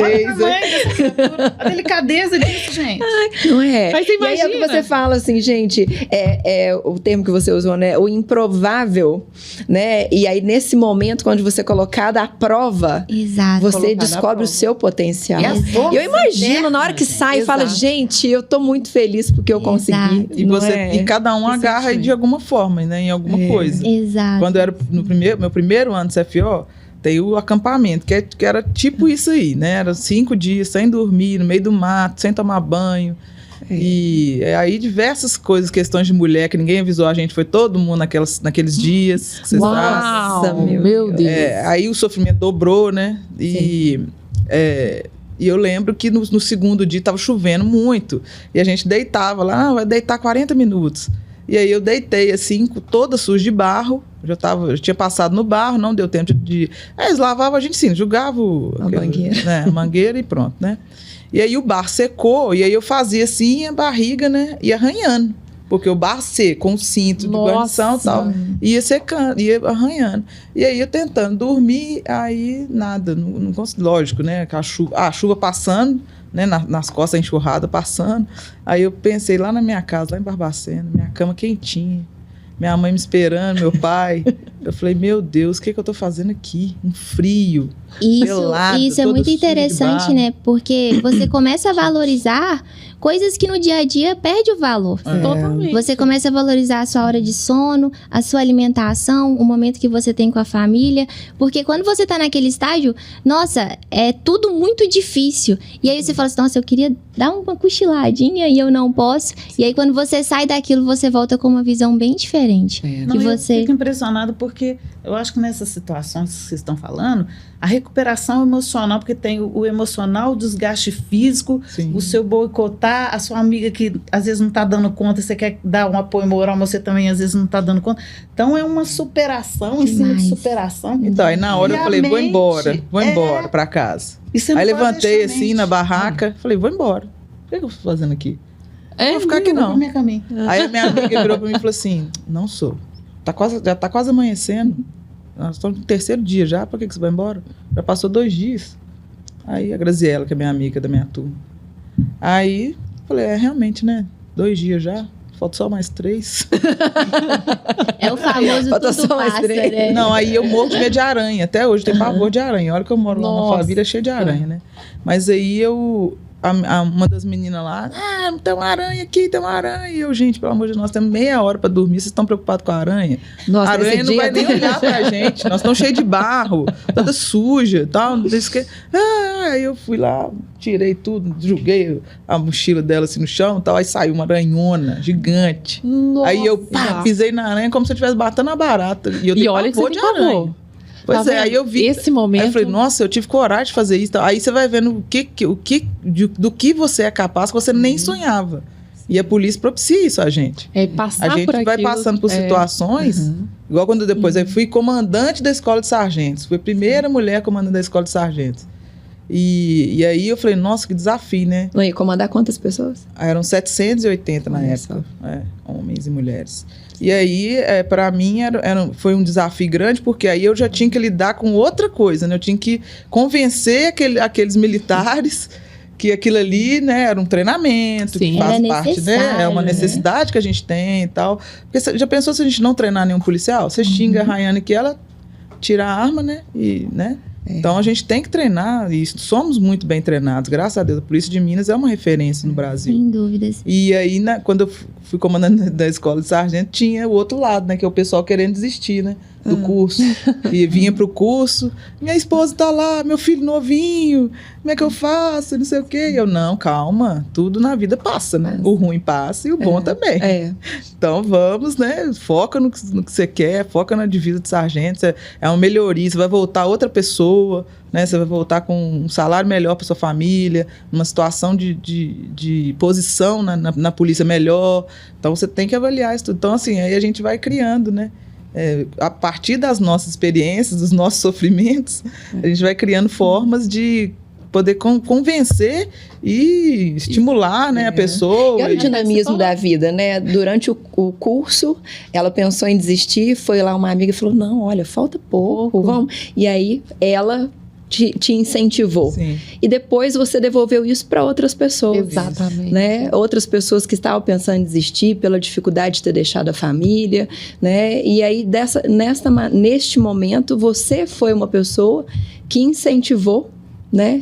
Olha o tamanho dessa criatura, a delicadeza disso, gente. Não é? Mas você E aí é o que imagina. você fala assim, gente, o termo que você usou, né? O improvável, né? E aí, nesse momento, quando você é colocado à prova, Exato. você Colocado à descobre prova. o seu potencial. E a E força eu imagino, interna, na hora que sai, Exato. fala, gente, eu tô muito feliz porque eu consegui. E, Não você, é? e cada um Que agarra sentimento. de alguma forma, né? Em alguma coisa. Exato. Quando eu era meu primeiro ano de CFO, tem o acampamento, que era tipo isso aí, né? Era 5 dias sem dormir, no meio do mato, sem tomar banho. E aí diversas coisas, questões de mulher, que ninguém avisou a gente, foi todo mundo naqueles dias. Que vocês sabem. Nossa, meu Deus. Aí o sofrimento dobrou, né? E eu lembro que no segundo dia estava chovendo muito. E a gente deitava lá, vai deitar 40 minutos. E aí eu deitei assim, toda suja de barro. Já tinha passado no barro, não deu tempo de... eles lavavam a gente sim, jogavam mangueira. Né, a mangueira e pronto, né? E aí o barro secou, e aí eu fazia assim, a barriga, né, ia arranhando. Porque o barro seco, com o cinto de guarnição e tal, ia secando, ia arranhando. E aí eu tentando dormir, aí nada, não consegui. Lógico, né, a chuva passando, né, nas costas, a enxurrada passando. Aí eu pensei lá na minha casa, lá em Barbacena, minha cama quentinha, minha mãe me esperando, meu pai. Eu falei, meu Deus, o que eu tô fazendo aqui? Um frio, pelado, Isso é todo muito sujo de interessante, barro. né? Porque você começa a valorizar coisas que no dia a dia perde o valor. Totalmente. Você começa a valorizar a sua hora de sono, a sua alimentação, o momento que você tem com a família. Porque quando você tá naquele estágio, nossa, é tudo muito difícil. E aí você fala assim, nossa, eu queria dar uma cochiladinha e eu não posso. E aí quando você sai daquilo, você volta com uma visão bem diferente. Não, Que eu você... fico impressionado porque eu acho que nessas situações que vocês estão falando, a recuperação emocional, porque tem o emocional, o desgaste físico, Sim. o seu boicotar, a sua amiga que às vezes não está dando conta, você quer dar um apoio moral, mas você também às vezes não está dando conta. Então é uma superação em cima de Demais. superação. Então, aí na hora E eu a falei, vou mente, embora pra casa. E você não Aí pode levantei deixar a assim mente. na barraca, falei, vou embora. O que eu tô fazendo aqui? É, Vou ficar aqui Vou não. pro meu caminho. Aí a minha amiga virou pra mim e falou assim, não sou. Já tá quase amanhecendo. Nós estamos no 3º dia já, por que você vai embora? Já passou 2 dias. Aí a Graziella, que é minha amiga da minha turma. Aí falei, realmente, né? 2 dias já, falta só mais 3. É o famoso Falta tudo só mais passa, 3. né? Não, aí eu morro de medo de aranha. Até hoje tem pavor de aranha. Olha que eu moro numa Nossa. família cheia de aranha, né? Mas aí eu uma das meninas lá, tem uma aranha aqui, tem uma aranha. E eu, gente, pelo amor de Deus, nós temos meia hora para dormir, vocês estão preocupados com a aranha? Nossa, a aranha não vai nem olhar pra gente, nós estamos cheios de barro, toda suja e tal. Aí eu fui lá, tirei tudo, joguei a mochila dela assim no chão e tal, aí saiu uma aranhona gigante. Nossa. Aí eu pisei na aranha como se eu estivesse batendo a barata. E eu tenho olha que pavor você de aranha. Pois tá aí eu vi. Esse momento. Aí eu falei, nossa, eu tive coragem de fazer isso. Aí você vai vendo do que você é capaz que você nem sonhava. E a polícia propicia isso a gente. Passar a gente por vai aquilo, passando por situações, igual quando depois eu fui comandante da escola de sargentos. Fui a primeira mulher comandante da escola de sargentos. E aí eu falei, nossa, que desafio, né? Não ia comandar quantas pessoas? Eram 780 na época, homens e mulheres. E aí, para mim, foi um desafio grande, porque aí eu já tinha que lidar com outra coisa, né? Eu tinha que convencer aqueles militares que aquilo ali, né, era um treinamento, que faz parte, né? É uma necessidade que a gente tem e tal. Porque você já pensou se a gente não treinar nenhum policial? Você xinga a Rayane que ela tira a arma, né? Então a gente tem que treinar, e somos muito bem treinados, graças a Deus. A Polícia de Minas é uma referência no Brasil. Sem dúvidas. E aí, quando eu fui comandante da escola de sargento, tinha o outro lado, né? Que é o pessoal querendo desistir, né? Do curso. E vinha pro curso, minha esposa tá lá, meu filho novinho, como é que eu faço? Não sei o quê. E eu, não, calma, tudo na vida passa, né? O ruim passa e o bom também. Então vamos, né? Foca no que você quer, foca na divisa de sargento. É uma melhoria, você vai voltar outra pessoa, né? Você vai voltar com um salário melhor para sua família, numa situação de posição na polícia melhor. Então você tem que avaliar isso tudo. Então, assim, aí a gente vai criando, né? A partir das nossas experiências, dos nossos sofrimentos, a gente vai criando formas de poder convencer e estimular, né, a pessoa. E olha o dinamismo da vida, né? Durante o curso, ela pensou em desistir, foi lá uma amiga e falou, não, olha, falta pouco, vamos. E aí, ela te incentivou. Sim. E depois você devolveu isso para outras pessoas. Exatamente. Né? Outras pessoas que estavam pensando em desistir pela dificuldade de ter deixado a família, né? E aí, neste momento, você foi uma pessoa que incentivou, né?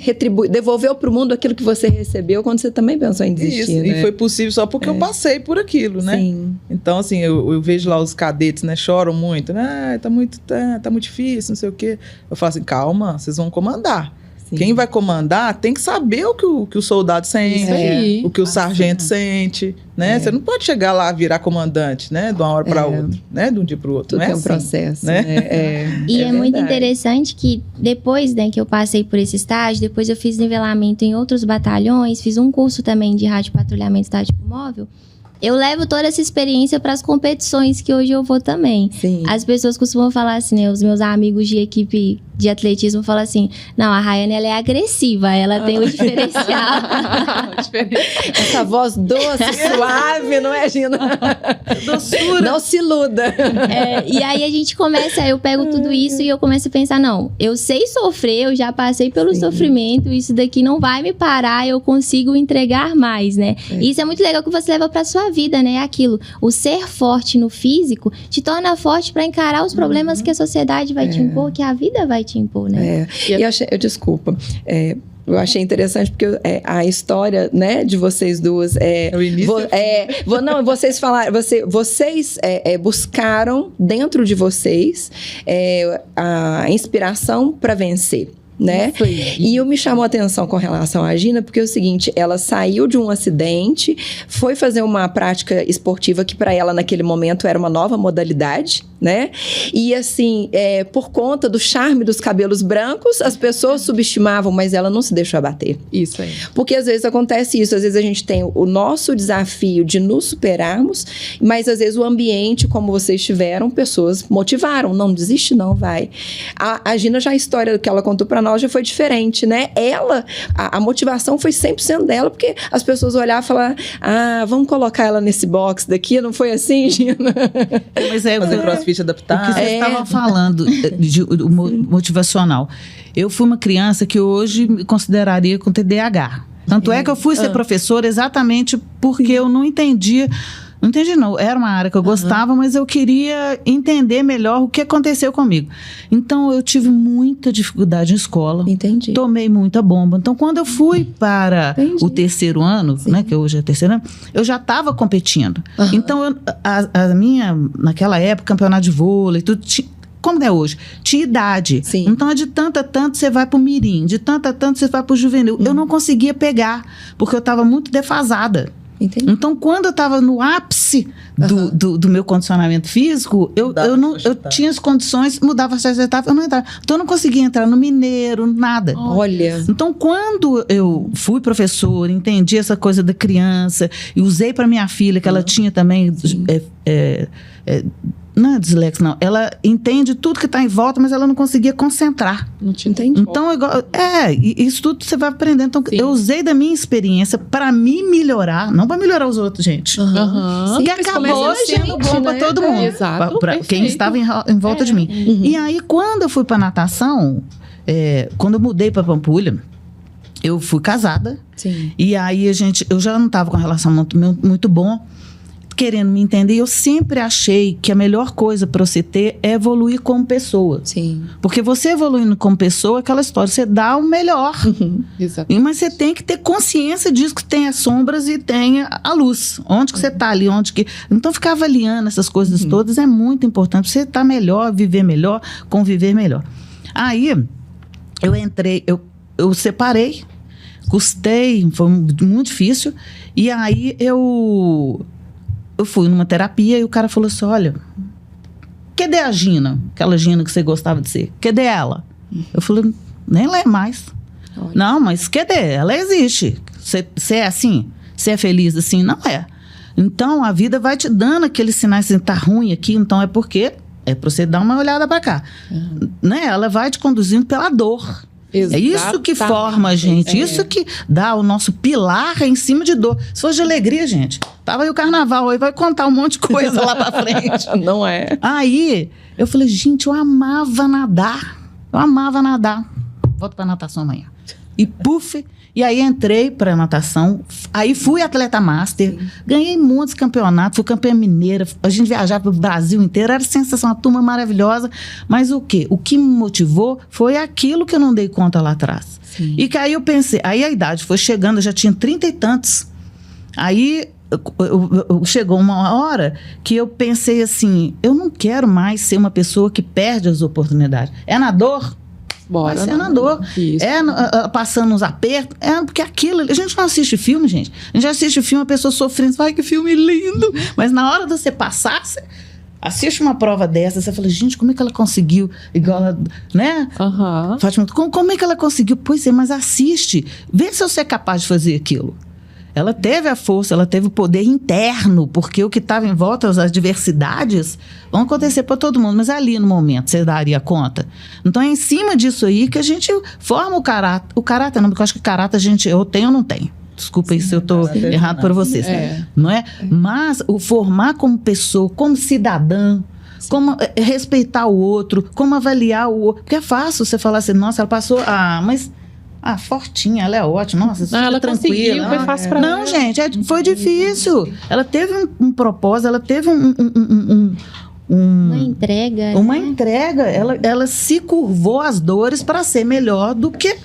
Devolveu para o mundo aquilo que você recebeu quando você também pensou em desistir. Isso, né? e foi possível só porque eu passei por aquilo, né? Sim. Então, assim, eu vejo lá os cadetes, né? Choram muito, né? Tá muito difícil, não sei o quê. Eu falo assim, calma, vocês vão comandar. Sim. Quem vai comandar tem que saber o que o soldado sente, o que o sargento sente, né? Você não pode chegar lá e virar comandante, né? De uma hora para outra, né? De um dia para o outro. Tudo não é um assim, processo, né? E é muito interessante que depois, né, que eu passei por esse estágio, depois eu fiz nivelamento em outros batalhões, fiz um curso também de rádio patrulhamento tático móvel. Eu levo toda essa experiência para as competições que hoje eu vou também. Sim. As pessoas costumam falar assim, né? Os meus amigos de equipe de atletismo falam assim, não, a Rayane, ela é agressiva, ela tem o diferencial. Essa voz doce, suave, não é, Gina? Doçura. Não se iluda. E aí a gente começa, eu pego tudo isso e eu começo a pensar, não, eu sei sofrer, eu já passei pelo sofrimento, isso daqui não vai me parar, eu consigo entregar mais, né? E isso é muito legal que você leva pra sua vida, né? Aquilo, o ser forte no físico te torna forte para encarar os problemas que a sociedade vai te impor, que a vida vai te impor, né? Eu achei interessante porque a história, né, de vocês duas o início. Vocês falaram, vocês buscaram dentro de vocês a inspiração para vencer. Né? E me chamou a atenção com relação à Gina, porque é o seguinte, ela saiu de um acidente, foi fazer uma prática esportiva que para ela naquele momento era uma nova modalidade, né? E assim, por conta do charme dos cabelos brancos, as pessoas subestimavam, mas ela não se deixou abater. Isso aí. Porque às vezes acontece isso, às vezes a gente tem o nosso desafio de nos superarmos, mas às vezes o ambiente, como vocês tiveram, pessoas motivaram, não desiste não, vai. A Gina, já a história que ela contou para nós já foi diferente, né? A motivação foi 100% dela, porque as pessoas olhavam e falavam, vamos colocar ela nesse box daqui, não foi assim, Gina? Mas fazer crossfit adaptado. O que vocês estavam falando de motivacional. Eu fui uma criança que hoje me consideraria com TDAH. Tanto é que eu fui ser professora exatamente porque eu não entendia Não entendi, não. Era uma área que eu gostava, mas eu queria entender melhor o que aconteceu comigo. Então, eu tive muita dificuldade em escola. Entendi. Tomei muita bomba. Então, quando eu fui para o terceiro ano, né, que hoje é terceiro ano, eu já estava competindo. Então, a minha, naquela época, campeonato de vôlei, tudo como é hoje, tinha idade. Sim. Então, de tanto a tanto você vai para o mirim, de tanto a tanto você vai para o juvenil. Eu não conseguia pegar, porque eu estava muito defasada. Entendi. Então, quando eu estava no ápice do meu condicionamento físico, eu tinha as condições, mudava as etapas, eu não entrava. Então, eu não conseguia entrar no mineiro, nada. Olha. Então, quando eu fui professora, entendi essa coisa da criança e usei para minha filha, que ela tinha também... não é dislexia, não. Ela entende tudo que está em volta, mas ela não conseguia concentrar. Não te entendi. Então, isso tudo você vai aprendendo. Então, eu usei da minha experiência para me melhorar, não para melhorar os outros, gente. Que acabou sendo bom para todo mundo. Exato. Para quem estava em volta de mim. E aí, quando eu fui para natação, quando eu mudei para Pampulha, eu fui casada. Sim. E aí, eu já não estava com uma relação muito bom, querendo me entender. Eu sempre achei que a melhor coisa para você ter é evoluir como pessoa. Sim. Porque você evoluindo como pessoa, aquela história, você dá o melhor. Exato. Mas você tem que ter consciência disso, que tem as sombras e tem a luz. Onde que você está ali, Então, ficar avaliando essas coisas todas é muito importante. Você estar melhor, viver melhor, conviver melhor. Aí, eu entrei, eu separei, custei, foi muito difícil. E aí, eu fui numa terapia e o cara falou assim, olha, cadê a Gina? Aquela Gina que você gostava de ser. Cadê ela? Eu falei, nem lembro mais. Olha. Não, mas cadê? Ela existe. Você é assim? Você é feliz assim? Não é. Então, a vida vai te dando aqueles sinais assim, tá ruim aqui, então é porque é para você dar uma olhada para cá. Né? Ela vai te conduzindo pela dor. É isso que forma a gente, isso que dá o nosso pilar em cima de dor. Se fosse de alegria, gente, tava aí o carnaval, aí vai contar um monte de coisa lá pra frente. Não é? Aí, eu falei, gente, eu amava nadar. Volto pra natação amanhã. E puf, e aí entrei pra natação, aí fui atleta master, ganhei muitos campeonatos, fui campeã mineira, a gente viajava pro Brasil inteiro, era sensação, uma turma maravilhosa, mas o quê? O que me motivou foi aquilo que eu não dei conta lá atrás. Sim. E que aí eu pensei, aí a idade foi chegando, eu já tinha 30 e tantos, aí chegou uma hora que eu pensei assim, eu não quero mais ser uma pessoa que perde as oportunidades. É na dor? Bora. Vai ser na dor. Passando uns apertos. Porque aquilo... A gente não assiste filme, gente. A gente já assiste filme, a pessoa sofrendo. Ai, que filme lindo. Mas na hora de você passar, você assiste uma prova dessa, você fala, gente, como é que ela conseguiu? Igual ela, né? Fátima, como é que ela conseguiu? Pois é, mas assiste. Vê se você é capaz de fazer aquilo. Ela teve a força, ela teve o poder interno, porque o que estava em volta, as adversidades, vão acontecer para todo mundo. Mas ali no momento, você daria conta? Então, é em cima disso aí que a gente forma o caráter. O caráter não, porque eu acho que caráter a gente, eu tenho ou não tenho. Desculpa aí se eu estou errado para vocês. Não é? Mas o formar como pessoa, como cidadã, como respeitar o outro, como avaliar o outro. Porque é fácil você falar assim, nossa, ela passou... fortinha, ela é ótima, nossa, não, ela tranquila. Foi fácil pra ela. Não, gente, foi difícil. Ela teve um propósito, ela teve uma entrega. Uma entrega. Ela se curvou às dores para ser melhor do que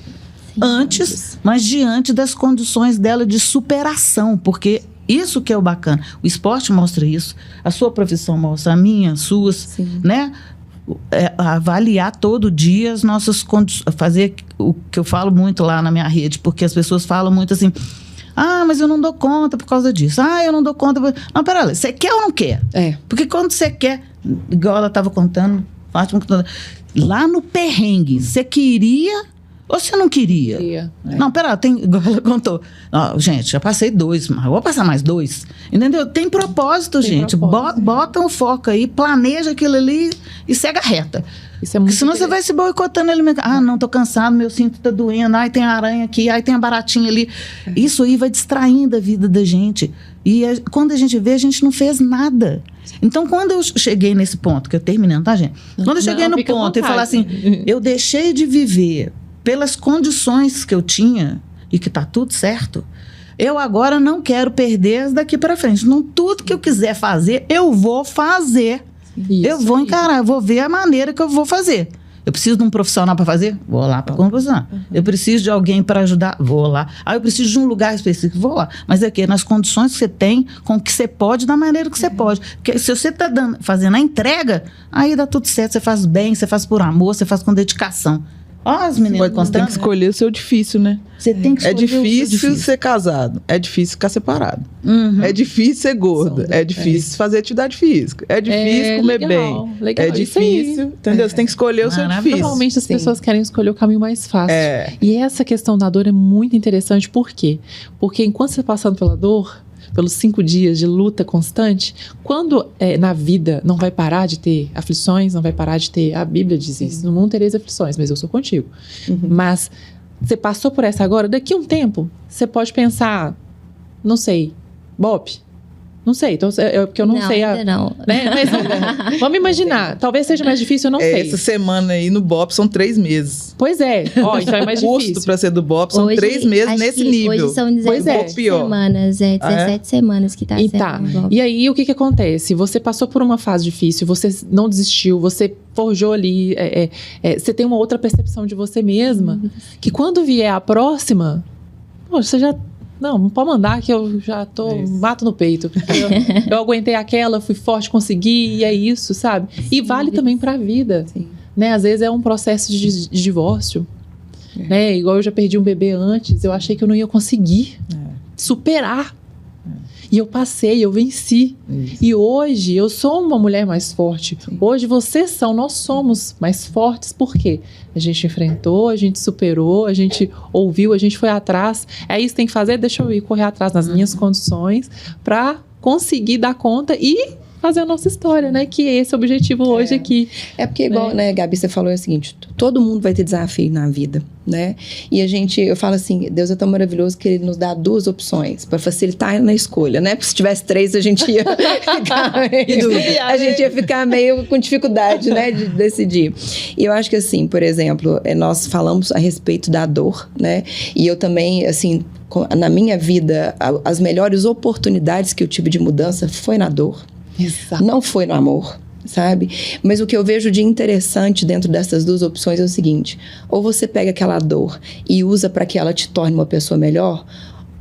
antes, mas diante das condições dela de superação, porque isso que é o bacana. O esporte mostra isso, a sua profissão mostra, a minha, as suas, né? Avaliar todo dia as nossas condições, fazer o que eu falo muito lá na minha rede, porque as pessoas falam muito assim, mas eu não dou conta por causa disso, eu não dou conta não, peraí, você quer ou não quer? Porque quando você quer, igual ela estava contando, lá no perrengue, você queria ou você não queria? Não, pera, igual ela contou. Gente, já passei 2, mas vou passar mais 2. Entendeu? Tem propósito, gente. Bota um foco aí, planeja aquilo ali e segue a reta. Isso é muito senão você vai se boicotando ali. Não, tô cansado, meu cinto tá doendo. Tem aranha aqui, tem a baratinha ali. Isso aí vai distraindo a vida da gente. E quando a gente vê, a gente não fez nada. Então, quando eu cheguei nesse ponto, que eu terminando, tá, gente? Quando eu cheguei no ponto e falar assim, eu deixei de viver pelas condições que eu tinha e que tá tudo certo, Eu agora não quero perder daqui para frente. Não, tudo que eu quiser fazer, eu vou fazer. Isso eu vou aí. encarar, eu vou ver a maneira que eu vou fazer. Eu preciso de um profissional para fazer? Vou lá para conversar. Eu preciso de alguém para ajudar? Vou lá. Eu preciso de um lugar específico? Vou lá. Mas é que nas condições que você tem, com o que você pode, da maneira que você pode. Porque se você está fazendo a entrega, aí dá tudo certo. Você faz bem, você faz por amor, você faz com dedicação. Ó, as meninas Você tem que escolher o seu difícil, né? Você tem que É escolher o difícil seu ser casado. É difícil ficar separado. Uhum. É difícil ser gordo. É difícil fazer atividade física. É difícil comer legal, bem. legal, É isso aí. difícil. Entendeu? Você tem que escolher o seu Maravilhoso. difícil. Normalmente as pessoas querem escolher o caminho mais fácil. É. E essa questão da dor é muito interessante. Por quê? Porque enquanto você está passando pela dor, pelos 5 dias de luta constante, quando na vida não vai parar de ter aflições, não vai parar de ter... A Bíblia diz isso. No mundo tereis aflições, mas eu sou contigo. Mas você passou por essa agora, daqui a um tempo, você pode pensar, não sei, BOP? Não sei, então, porque eu não sei. Ainda não. Né? Mas, vamos imaginar, talvez seja mais difícil, eu não sei. Essa semana aí no BOP são 3 meses. Pois é, ó, então é mais O custo difícil. para ser do BOP são 3 meses acho nesse que nível. Hoje são Pois 17 é. Pior. semanas, 17 semanas que tá E sendo tá. o golpe. E aí, o que acontece? Você passou por uma fase difícil, você não desistiu, você forjou ali, você tem uma outra percepção de você mesma, que quando vier a próxima, poxa, você já... Não pode mandar que eu já tô mato no peito. Porque eu aguentei aquela, fui forte, consegui, e é isso, sabe? E vale também pra vida. Sim. Né? Às vezes é um processo de divórcio. Né? Igual eu já perdi um bebê antes, eu achei que eu não ia conseguir superar. E eu passei, eu venci. Isso. E hoje eu sou uma mulher mais forte. Hoje nós somos mais fortes. Por quê? A gente enfrentou, a gente superou, a gente ouviu, a gente foi atrás. É isso que tem que fazer? Deixa eu ir correr atrás nas minhas condições para conseguir dar conta e fazer a nossa história, né? Que é esse o objetivo hoje aqui. É porque, igual, né, Gabi, você falou o seguinte, todo mundo vai ter desafio na vida, né? E eu falo assim, Deus é tão maravilhoso que Ele nos dá 2 opções para facilitar na escolha, né? Porque se tivesse 3, a gente ia ficar meio com dificuldade, né, de decidir. E eu acho que, assim, por exemplo, nós falamos a respeito da dor, né? E eu também, assim, na minha vida, as melhores oportunidades que eu tive de mudança foi na dor. Exato. Não foi no amor, sabe? Mas o que eu vejo de interessante dentro dessas 2 opções é o seguinte: ou você pega aquela dor e usa para que ela te torne uma pessoa melhor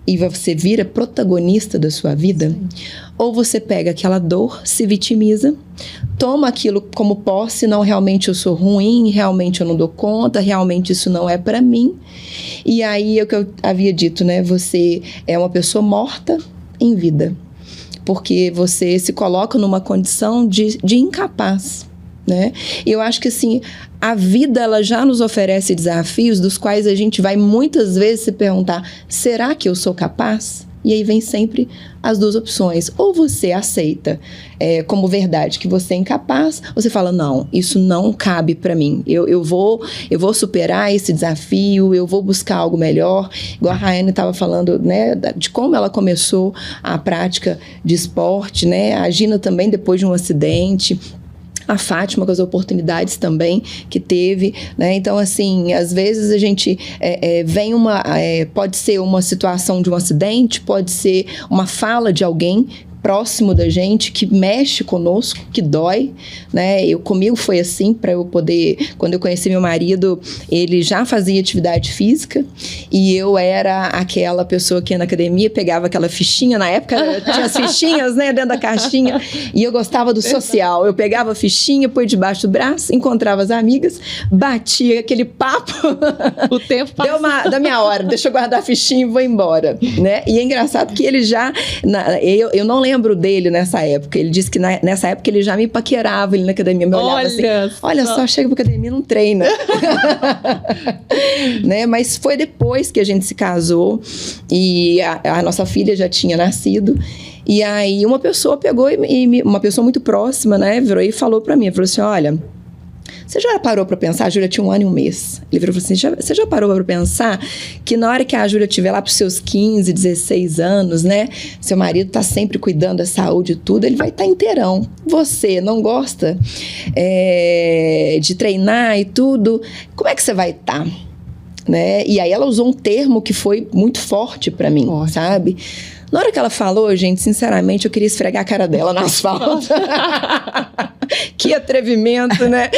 e você vira protagonista da sua vida, ou você pega aquela dor, se vitimiza, toma aquilo como posse, não, realmente eu sou ruim, realmente eu não dou conta, realmente isso não é para mim. E aí é o que eu havia dito, né? Você é uma pessoa morta em vida. Porque você se coloca numa condição de incapaz, né? E eu acho que, assim, a vida, ela já nos oferece desafios dos quais a gente vai muitas vezes se perguntar, será que eu sou capaz? E aí vem sempre as 2 opções. Ou você aceita como verdade que você é incapaz, ou você fala, não, isso não cabe para mim. Eu vou superar esse desafio, eu vou buscar algo melhor. Igual a Rayane estava falando, né, de como ela começou a prática de esporte, né? A Gina também depois de um acidente. A Fátima com as oportunidades também que teve, né? Então, assim, às vezes a gente vem pode ser uma situação de um acidente, pode ser uma fala de alguém próximo da gente, que mexe conosco, que dói, né? Comigo foi assim, para eu poder... Quando eu conheci meu marido, ele já fazia atividade física e eu era aquela pessoa que ia na academia, pegava aquela fichinha, na época tinha as fichinhas, né, dentro da caixinha, e eu gostava do social. Eu pegava a fichinha, põe debaixo do braço, encontrava as amigas, batia aquele papo. O tempo passa. Da minha hora, deixa eu guardar a fichinha e vou embora, né? E é engraçado que ele já... eu não lembro dele nessa época. Ele disse que nessa época ele já me paquerava, ele na academia me olhava assim, olha só, chega pra academia e não treina. Né? Mas foi depois que a gente se casou e a nossa filha já tinha nascido. E aí uma pessoa pegou uma pessoa muito próxima, né, virou e falou pra mim, falou assim, olha, você já parou para pensar? A Júlia tinha 1 ano e 1 mês. Ele virou e falou assim, você já parou para pensar que na hora que a Júlia estiver lá para os seus 15, 16 anos, né? Seu marido está sempre cuidando da saúde e tudo, ele vai estar inteirão. Você não gosta de treinar e tudo, como é que você vai estar? né? E aí ela usou um termo que foi muito forte para mim, sabe? Na hora que ela falou, gente, sinceramente, eu queria esfregar a cara dela no asfalto. Que atrevimento, né?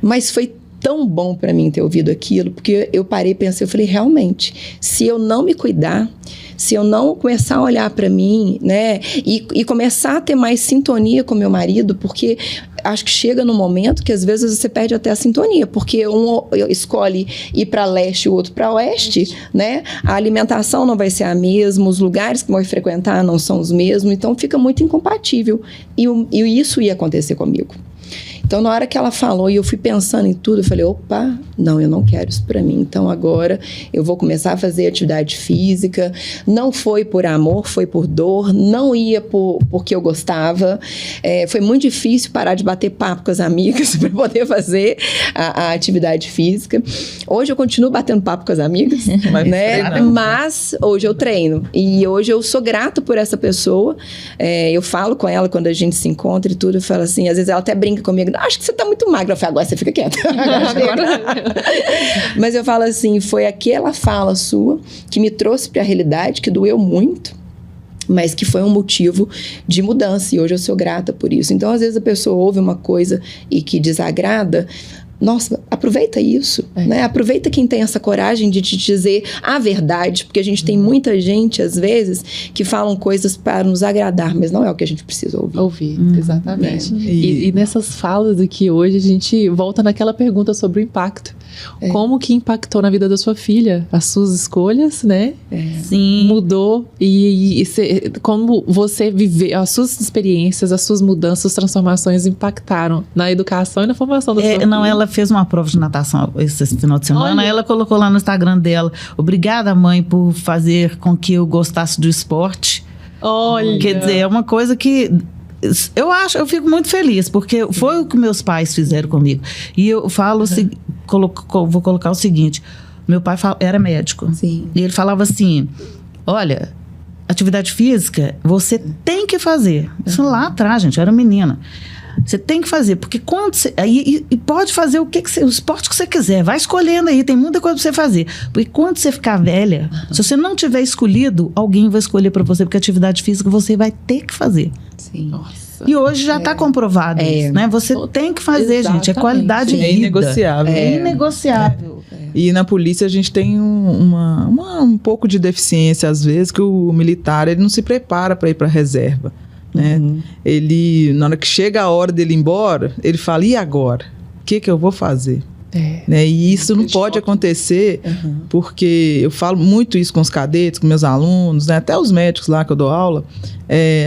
Mas foi tão bom para mim ter ouvido aquilo, porque eu parei e pensei, eu falei, realmente, se eu não me cuidar, se eu não começar a olhar para mim, né, e começar a ter mais sintonia com meu marido, porque acho que chega no momento que às vezes você perde até a sintonia, porque um escolhe ir para leste e o outro para oeste, né? A alimentação não vai ser a mesma, os lugares que vai frequentar não são os mesmos, então fica muito incompatível. E isso ia acontecer comigo. Então, na hora que ela falou e eu fui pensando em tudo, eu falei, opa, não, eu não quero isso pra mim. Então, agora eu vou começar a fazer atividade física. Não foi por amor, foi por dor. Não ia porque eu gostava. Foi muito difícil parar de bater papo com as amigas para poder fazer a atividade física. Hoje eu continuo batendo papo com as amigas, né? Mas hoje eu treino. E hoje eu sou grata por essa pessoa. Eu falo com ela quando a gente se encontra e tudo. Eu falo assim, às vezes ela até brinca comigo. Acho que você tá muito magra. Eu falo, agora você fica quieta. Mas eu falo assim, foi aquela fala sua que me trouxe para a realidade, que doeu muito, mas que foi um motivo de mudança. E hoje eu sou grata por isso. Então, às vezes a pessoa ouve uma coisa e que desagrada. Nossa, aproveita isso, né? Aproveita quem tem essa coragem de te dizer a verdade, porque a gente tem muita gente, às vezes, que falam coisas para nos agradar, mas não é o que a gente precisa ouvir. Exatamente. E nessas falas aqui hoje, a gente volta naquela pergunta sobre o impacto. Como que impactou na vida da sua filha? As suas escolhas, né? Sim. Mudou como você viveu, as suas experiências, as suas mudanças, as transformações impactaram na educação e na formação da sua filha. Não, ela fez uma prova de natação esse final de semana. Ela colocou lá no Instagram dela, obrigada, mãe, por fazer com que eu gostasse do esporte. Olha! Quer dizer, é uma coisa que eu fico muito feliz, porque foi o que meus pais fizeram comigo. E eu falo, vou colocar o seguinte, meu pai era médico. Sim. E ele falava assim, olha, atividade física, você tem que fazer. Isso lá atrás, gente, eu era menina. Você tem que fazer, porque quando você... E pode fazer o esporte que você quiser. Vai escolhendo aí, tem muita coisa pra você fazer. Porque quando você ficar velha, se você não tiver escolhido, alguém vai escolher pra você, porque atividade física você vai ter que fazer. Sim. Nossa. E hoje já tá comprovado isso, né? Você tem que fazer, gente. É qualidade de vida. É inegociável. É inegociável. E na polícia a gente tem um pouco de deficiência, às vezes, que o militar ele não se prepara para ir para reserva. Né? Ele, na hora que chega a hora dele ir embora, ele fala, e agora? O que eu vou fazer? Né? E isso não pode acontecer, porque eu falo muito isso com os cadetes, com meus alunos, né? Até os médicos lá que eu dou aula.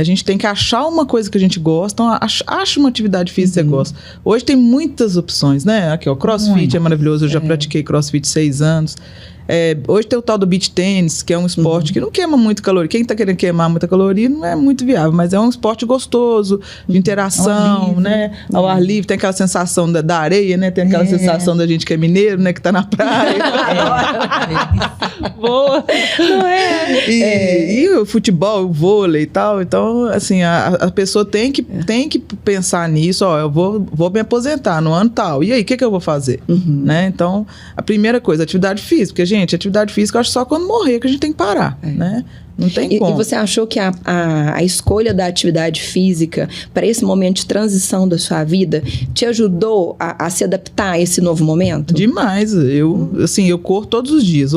A gente tem que achar uma coisa que a gente gosta, então acha uma atividade física que você gosta. Hoje tem muitas opções, né? Aqui, o CrossFit é maravilhoso, eu já pratiquei CrossFit 6 anos. Hoje tem o tal do beach tennis, que é um esporte que não queima muito caloria. Quem está querendo queimar muita caloria não é muito viável, mas é um esporte gostoso, de interação, né? Ao ar livre, tem aquela sensação da areia, né? Tem aquela sensação da gente que é mineiro, né? Que está na praia. Boa! Não é? E o futebol, o vôlei e tal. Então, assim, a pessoa tem que pensar nisso. Ó, eu vou me aposentar no ano tal. E aí, o que eu vou fazer? Né? Então, a primeira coisa, atividade física. Porque, gente, atividade física, eu acho só quando morrer que a gente tem que parar, né? Não tem como. E você achou que a escolha da atividade física para esse momento de transição da sua vida te ajudou a se adaptar a esse novo momento? Demais. Eu corro todos os dias.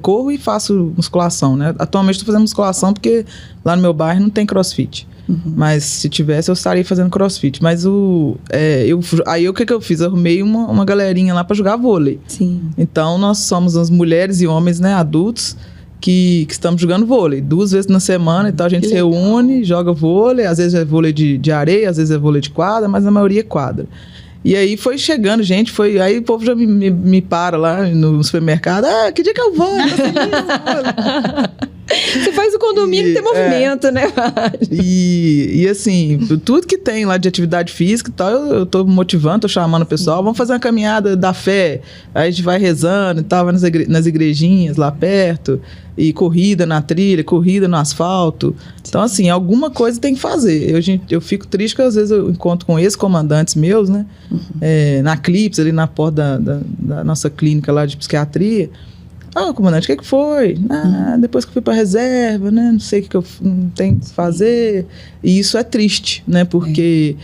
Corro e faço musculação, né? Atualmente estou fazendo musculação porque lá no meu bairro não tem CrossFit. Mas se tivesse, eu estaria fazendo CrossFit. Mas aí o que eu fiz? Eu arrumei uma galerinha lá para jogar vôlei. Sim. Então, nós somos as mulheres e homens, né, adultos, que estamos jogando vôlei 2 vezes na semana. Então, a gente se reúne, joga vôlei. Às vezes é vôlei de areia, às vezes é vôlei de quadra, mas a maioria é quadra. E aí foi chegando, gente, aí o povo já me para lá no supermercado. Que dia que eu vou? Você faz o condomínio ter movimento, né? E assim, tudo que tem lá de atividade física e tal, eu tô motivando, tô chamando o pessoal, vamos fazer uma caminhada da fé. Aí a gente vai rezando e tal, vai nas igrejinhas lá perto, e corrida na trilha, corrida no asfalto. Então, assim, alguma coisa tem que fazer. Eu fico triste porque às vezes eu encontro com ex-comandantes meus, né? Na Clips, ali na porta da nossa clínica lá de psiquiatria. comandante, o que foi? Depois que eu fui para reserva, né? Não sei o que eu não tenho que fazer. E isso é triste, né? Porque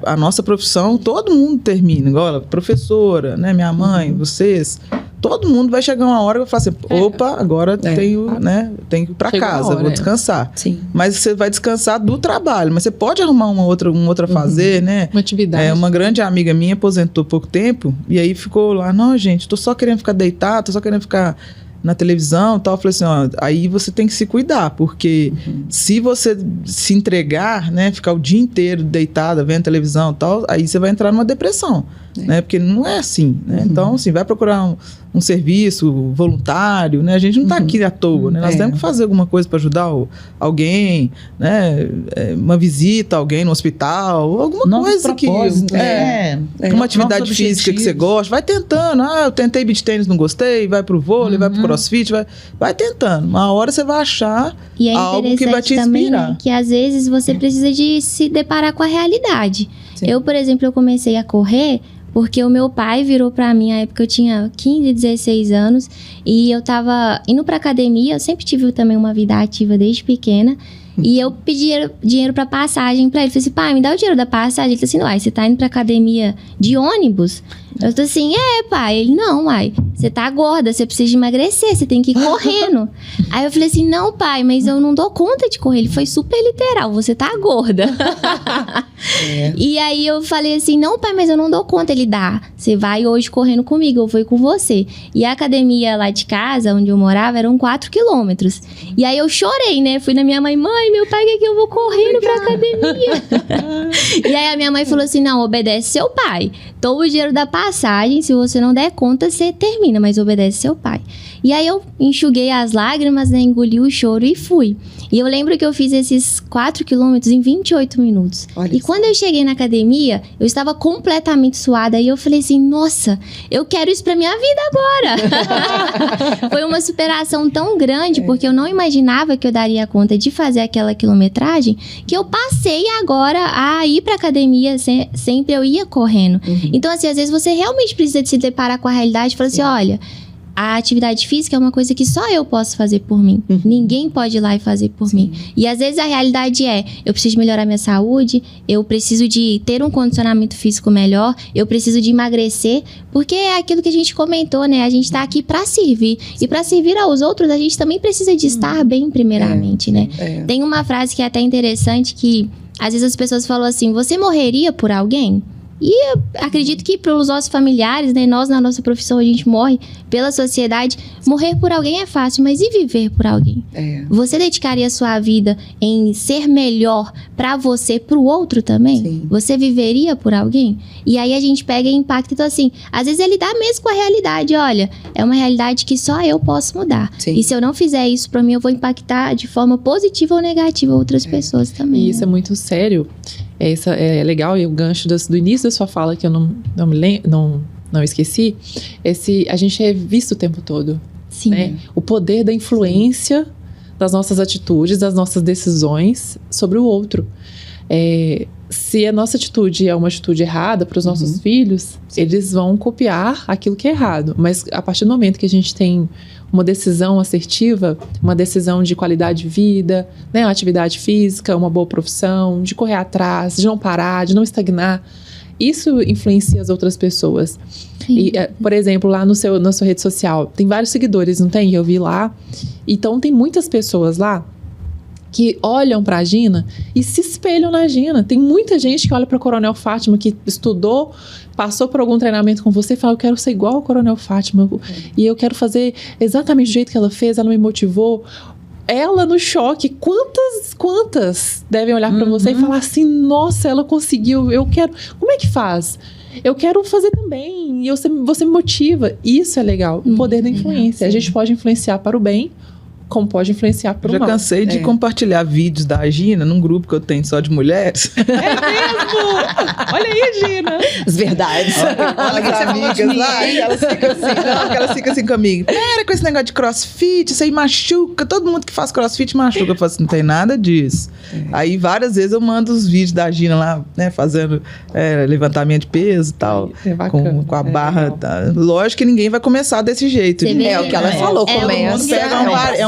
a nossa profissão, todo mundo termina. Igual a professora, né? Minha mãe, vocês... Todo mundo vai chegar uma hora e vai falar assim, opa, agora tenho que ir para casa, vou descansar. Sim. Mas você vai descansar do trabalho, mas você pode arrumar um outro a fazer, né? Uma atividade. Uma grande amiga minha aposentou há pouco tempo e aí ficou lá, não, gente, tô só querendo ficar deitado, tô só querendo ficar na televisão e tal. Eu falei assim, aí você tem que se cuidar, porque se você se entregar, né, ficar o dia inteiro deitada, vendo televisão e tal, aí você vai entrar numa depressão, né, porque não é assim, né? Então, assim, vai procurar um serviço voluntário, né? A gente não está aqui à toa, né? Nós temos que fazer alguma coisa para ajudar alguém, né? Uma visita a alguém no hospital, alguma coisa que... uma atividade física que você gosta, vai tentando. Eu tentei beach tênis, não gostei, vai pro vôlei, vai pro crossfit, vai tentando. Uma hora você vai achar algo que vai te inspirar. Também, né, que às vezes você precisa de se deparar com a realidade. Sim. Eu, por exemplo, eu comecei a correr porque o meu pai virou pra mim, na época eu tinha 15, 16 anos, e eu tava indo pra academia, eu sempre tive também uma vida ativa desde pequena, e eu pedi dinheiro pra passagem pra ele. Falei assim, pai, me dá o dinheiro da passagem. Ele falou assim, você tá indo pra academia de ônibus? Eu falei assim, pai. Ele, não, você tá gorda, você precisa de emagrecer, você tem que ir correndo. Aí eu falei assim, não, pai, mas eu não dou conta de correr. Ele foi super literal, você tá gorda. E aí eu falei assim, não, pai, mas eu não dou conta. Ele, você vai hoje correndo comigo, eu vou ir com você. E a academia lá de casa, onde eu morava, eram 4 quilômetros. E aí eu chorei, né? Fui na minha mãe, meu pai quer que eu vou correndo pra academia. E aí a minha mãe falou assim, não, obedece seu pai. Toma o dinheiro da passagem, se você não der conta, você termina, mas obedece seu pai. E aí eu enxuguei as lágrimas, né, engoli o choro e fui. E eu lembro que eu fiz esses 4 quilômetros em 28 minutos. Olha, quando eu cheguei na academia, eu estava completamente suada. E eu falei assim, nossa, eu quero isso pra minha vida agora. Foi uma superação tão grande, porque eu não imaginava que eu daria conta de fazer aquela quilometragem, que eu passei agora a ir pra academia, sempre eu ia correndo. Então, assim, às vezes você realmente precisa de se deparar com a realidade e falar assim, olha... A atividade física é uma coisa que só eu posso fazer por mim. Ninguém pode ir lá e fazer por mim. E às vezes a realidade eu preciso melhorar minha saúde, eu preciso de ter um condicionamento físico melhor, eu preciso de emagrecer, porque é aquilo que a gente comentou, né? A gente tá aqui pra servir. E pra servir aos outros, a gente também precisa de estar bem primeiramente, né? Tem uma frase que é até interessante que às vezes as pessoas falam assim, você morreria por alguém? E eu acredito que para os nossos familiares, né, nós na nossa profissão a gente morre pela sociedade. Morrer por alguém é fácil, mas e viver por alguém? Você dedicaria a sua vida em ser melhor para você, para o outro também? Sim. Você viveria por alguém? E aí a gente pega e impacta. Então assim, às vezes ele dá mesmo com a realidade. Olha, é uma realidade que só eu posso mudar. Sim. E se eu não fizer isso para mim, eu vou impactar de forma positiva ou negativa outras pessoas também. E isso é muito sério. É legal, e o gancho do início da sua fala, que eu não esqueci, a gente é visto o tempo todo. Sim. Né? O poder da influência das nossas atitudes, das nossas decisões sobre o outro. Se a nossa atitude é uma atitude errada para os nossos filhos, eles vão copiar aquilo que é errado. Mas a partir do momento que a gente tem uma decisão assertiva, uma decisão de qualidade de vida, né, uma atividade física, uma boa profissão, de correr atrás, de não parar, de não estagnar, isso influencia as outras pessoas. E, por exemplo, lá na sua rede social, tem vários seguidores, não tem? Eu vi lá. Então, tem muitas pessoas lá que olham para a Gina e se espelham na Gina. Tem muita gente que olha para a Coronel Fátima, que estudou, passou por algum treinamento com você e fala, eu quero ser igual a Coronel Fátima, e eu quero fazer exatamente do jeito que ela fez, ela me motivou. Ela no choque, quantas devem olhar para você e falar assim, nossa, ela conseguiu, eu quero, como é que faz? Eu quero fazer também, e você me motiva. Isso é legal, o poder da influência. A gente pode influenciar para o bem como pode influenciar para o Já mal. cansei de compartilhar vídeos da Gina num grupo que eu tenho só de mulheres. É mesmo? Olha aí, Gina. As verdades. Olha as amigas lá, e elas ficam assim, não, que elas ficam assim comigo. Para com esse negócio de crossfit, isso aí machuca. Todo mundo que faz crossfit machuca. Eu falo assim, não tem nada disso. Aí várias vezes eu mando os vídeos da Gina lá, né, fazendo levantamento de peso e tal. É bacana. Com a barra. Tá. Lógico que ninguém vai começar desse jeito. Você vê, É o que ela falou, é começa.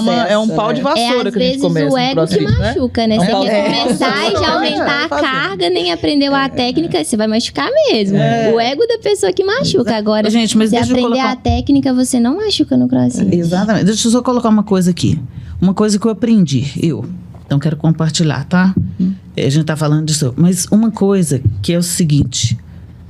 É um pau de vassoura às que a gente vezes começa o no ego que crossfit, né? machuca, né? Você É um quer pau- começar e já aumentar a carga, nem aprendeu a técnica, você vai machucar mesmo. O ego da pessoa que machuca. Agora, Gente, mas se deixa eu aprender colocar- a técnica, você não machuca no crossfit. Exatamente. Deixa eu só colocar uma coisa aqui. Uma coisa que eu aprendi, Então, quero compartilhar, tá? A gente tá falando disso. Mas uma coisa que é o seguinte: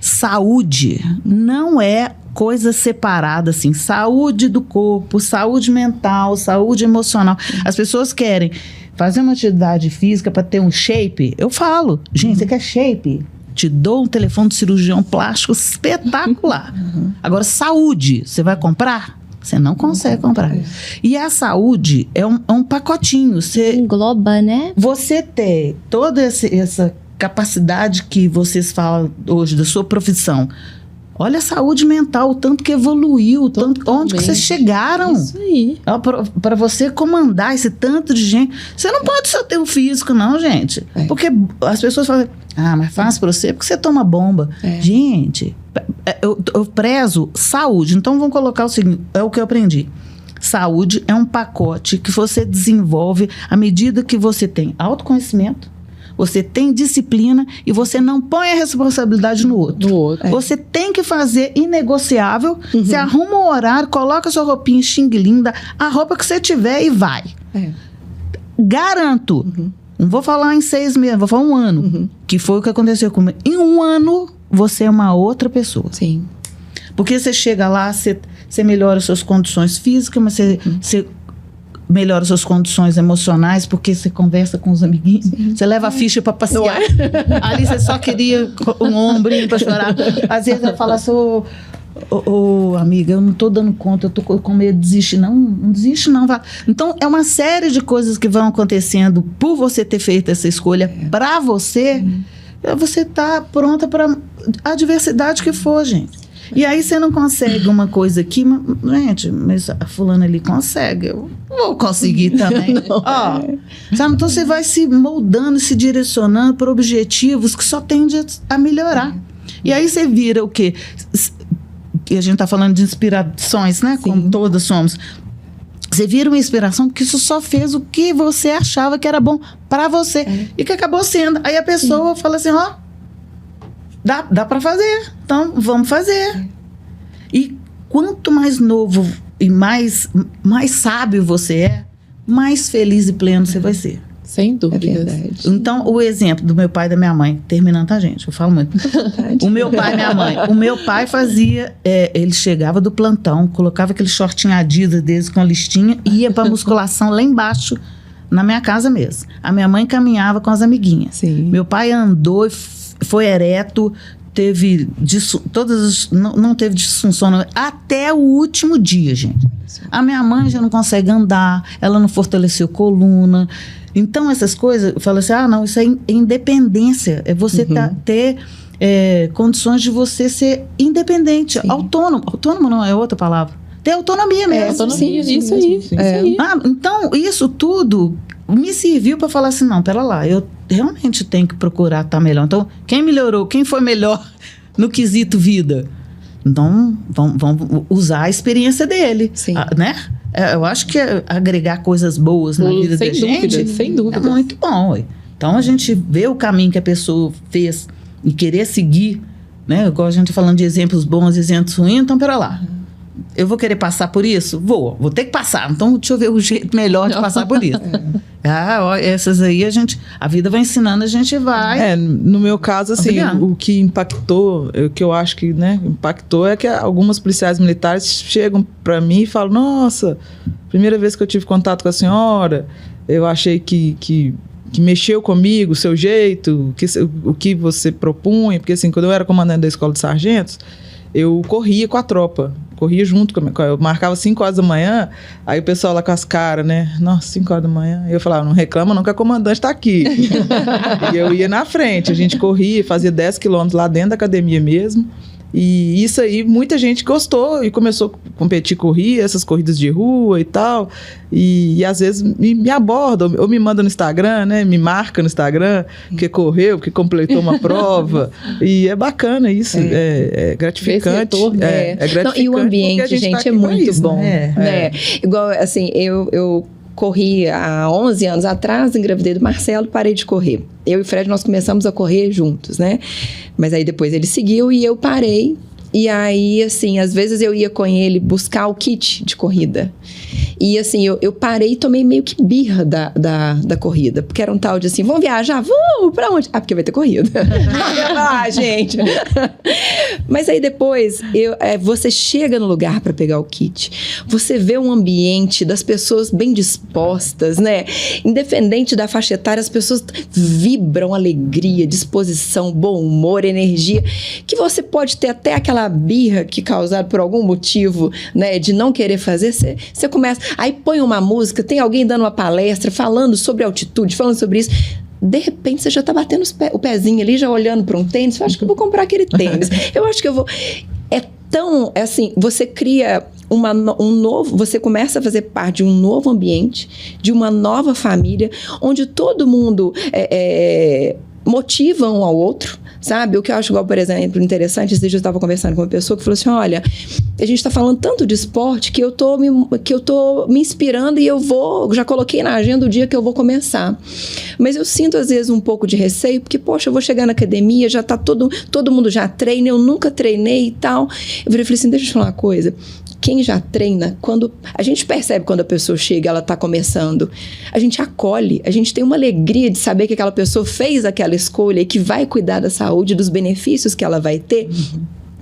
saúde não é coisa separada, assim. Saúde do corpo, saúde mental, saúde emocional. As pessoas querem fazer uma atividade física para ter um shape. Eu falo, gente, você quer shape? Te dou um telefone de cirurgião plástico espetacular. Agora, saúde, você vai comprar? Você não consegue comprar. E a saúde é um pacotinho. Engloba, né? Você ter toda essa capacidade que vocês falam hoje da sua profissão. Olha a saúde mental, o tanto que evoluiu, o tanto, onde que vocês chegaram. Isso aí. Para você comandar esse tanto de gente. Você não pode só ter o físico, não, gente. Porque as pessoas falam, mas fácil para você porque você toma bomba. Gente, eu prezo saúde. Então vamos colocar o seguinte, é o que eu aprendi. Saúde é um pacote que você desenvolve à medida que você tem autoconhecimento, você tem disciplina e você não põe a responsabilidade no outro. Você tem que fazer inegociável. Você arruma um horário, coloca sua roupinha xing-linda, a roupa que você tiver e vai. Garanto. Não vou falar em 6 meses, vou falar 1 ano. Que foi o que aconteceu comigo. Em 1 ano, você é uma outra pessoa. Sim. Porque você chega lá, você melhora suas condições físicas, mas você melhora suas condições emocionais, porque você conversa com os amiguinhos, você leva a ficha para passear. Ali você só queria um ombrinho para chorar. Às vezes eu falo assim, amiga, eu não tô dando conta, eu tô com medo de desistir. Não desiste não. Vai. Então, é uma série de coisas que vão acontecendo por você ter feito essa escolha para você. Você tá pronta para a adversidade que for, gente. E aí você não consegue uma coisa aqui, mas a fulana ali consegue, eu vou conseguir também. Sabe? Então você vai se moldando, se direcionando para objetivos que só tendem a melhorar. E aí você vira o quê? E a gente está falando de inspirações, né? Sim. Como todas somos. Você vira uma inspiração porque isso só fez o que você achava que era bom para você. E que acabou sendo. Aí a pessoa fala assim, dá para fazer, então vamos fazer. E quanto mais novo e mais sábio você é, mais feliz e pleno você vai ser. Sem dúvidas. É verdade. Então, o exemplo do meu pai e da minha mãe, terminando, tá, gente? Eu falo muito. O meu pai e minha mãe. O meu pai fazia, ele chegava do plantão, colocava aquele shortinho Adidas deles com a listinha e ia pra musculação lá embaixo, na minha casa mesmo. A minha mãe caminhava com as amiguinhas. Sim. Meu pai andou e foi ereto, não teve disfunção até o último dia, gente. A minha mãe já não consegue andar, ela não fortaleceu coluna. Então, essas coisas, eu falo assim, não, isso é independência. É você ter condições de você ser independente, autônomo. Autônomo não é outra palavra. Ter autonomia mesmo. Autonomia, isso aí. Então, isso tudo me serviu para falar assim, não, pera lá, eu realmente tenho que procurar estar melhor. Então, quem melhorou, quem foi melhor no quesito vida? Então, vamos usar a experiência dele, né? Eu acho que agregar coisas boas na vida da gente sem dúvida. É muito bom. Ué. Então, a gente vê o caminho que a pessoa fez e querer seguir, né? Igual a gente falando de exemplos bons e exemplos ruins, então, pera lá. Eu vou querer passar por isso? Vou ter que passar. Então, deixa eu ver o jeito melhor de passar por isso. Essas aí, a vida vai ensinando, a gente vai. No meu caso, assim, o que impactou, o que eu acho que, né, impactou é que algumas policiais militares chegam para mim e falam, nossa, primeira vez que eu tive contato com a senhora, eu achei que mexeu comigo, o seu jeito, o que você propunha, porque assim, quando eu era comandante da escola de sargentos, eu corria com a tropa. corria junto, eu marcava 5 horas da manhã, aí o pessoal lá com as caras, né? Nossa, 5 horas da manhã. Eu falava, não reclama não que a comandante tá aqui. E eu ia na frente, a gente corria, fazia 10 quilômetros lá dentro da academia mesmo. E isso aí, muita gente gostou e começou a competir, correr, essas corridas de rua e tal. E às vezes me abordam, ou me mandam no Instagram, né? Me marca no Instagram, que correu, que completou uma prova. E é bacana isso, é gratificante. É gratificante. Não, e o ambiente, gente, tá é muito bom. Né? Igual, assim, eu corri há 11 anos atrás, engravidei do Marcelo, parei de correr. Eu e o Fred, nós começamos a correr juntos, né? Mas aí depois ele seguiu e eu parei. E aí, assim, às vezes eu ia com ele buscar o kit de corrida. E assim, eu parei e tomei meio que birra da corrida. Porque era um tal de assim, vamos viajar? Vamos! Pra onde? Ah, porque vai ter corrida. Ah, gente! Mas aí depois, você chega no lugar para pegar o kit. Você vê um ambiente das pessoas bem dispostas, né? Independente da faixa etária, as pessoas vibram alegria, disposição, bom humor, energia. Que você pode ter até aquela birra que causada por algum motivo, né, de não querer fazer, você começa, aí põe uma música, tem alguém dando uma palestra, falando sobre altitude, falando sobre isso, de repente você já tá batendo o pezinho ali, já olhando para um tênis, eu acho que eu vou comprar aquele tênis, eu acho que eu vou... Então, assim, você cria você começa a fazer parte de um novo ambiente, de uma nova família, onde todo mundo motiva um ao outro, sabe? O que eu acho igual, por exemplo, interessante, esse dia eu estava conversando com uma pessoa que falou assim, olha, a gente está falando tanto de esporte que eu tô me inspirando e já coloquei na agenda o dia que eu vou começar. Mas eu sinto, às vezes, um pouco de receio, porque, poxa, eu vou chegar na academia, já tá todo mundo já treina, eu nunca treinei e tal. Eu falei assim, deixa eu te falar uma coisa. Quem já treina, quando a gente percebe quando a pessoa chega, ela está começando, a gente acolhe, a gente tem uma alegria de saber que aquela pessoa fez aquela escolha e que vai cuidar da saúde, dos benefícios que ela vai ter,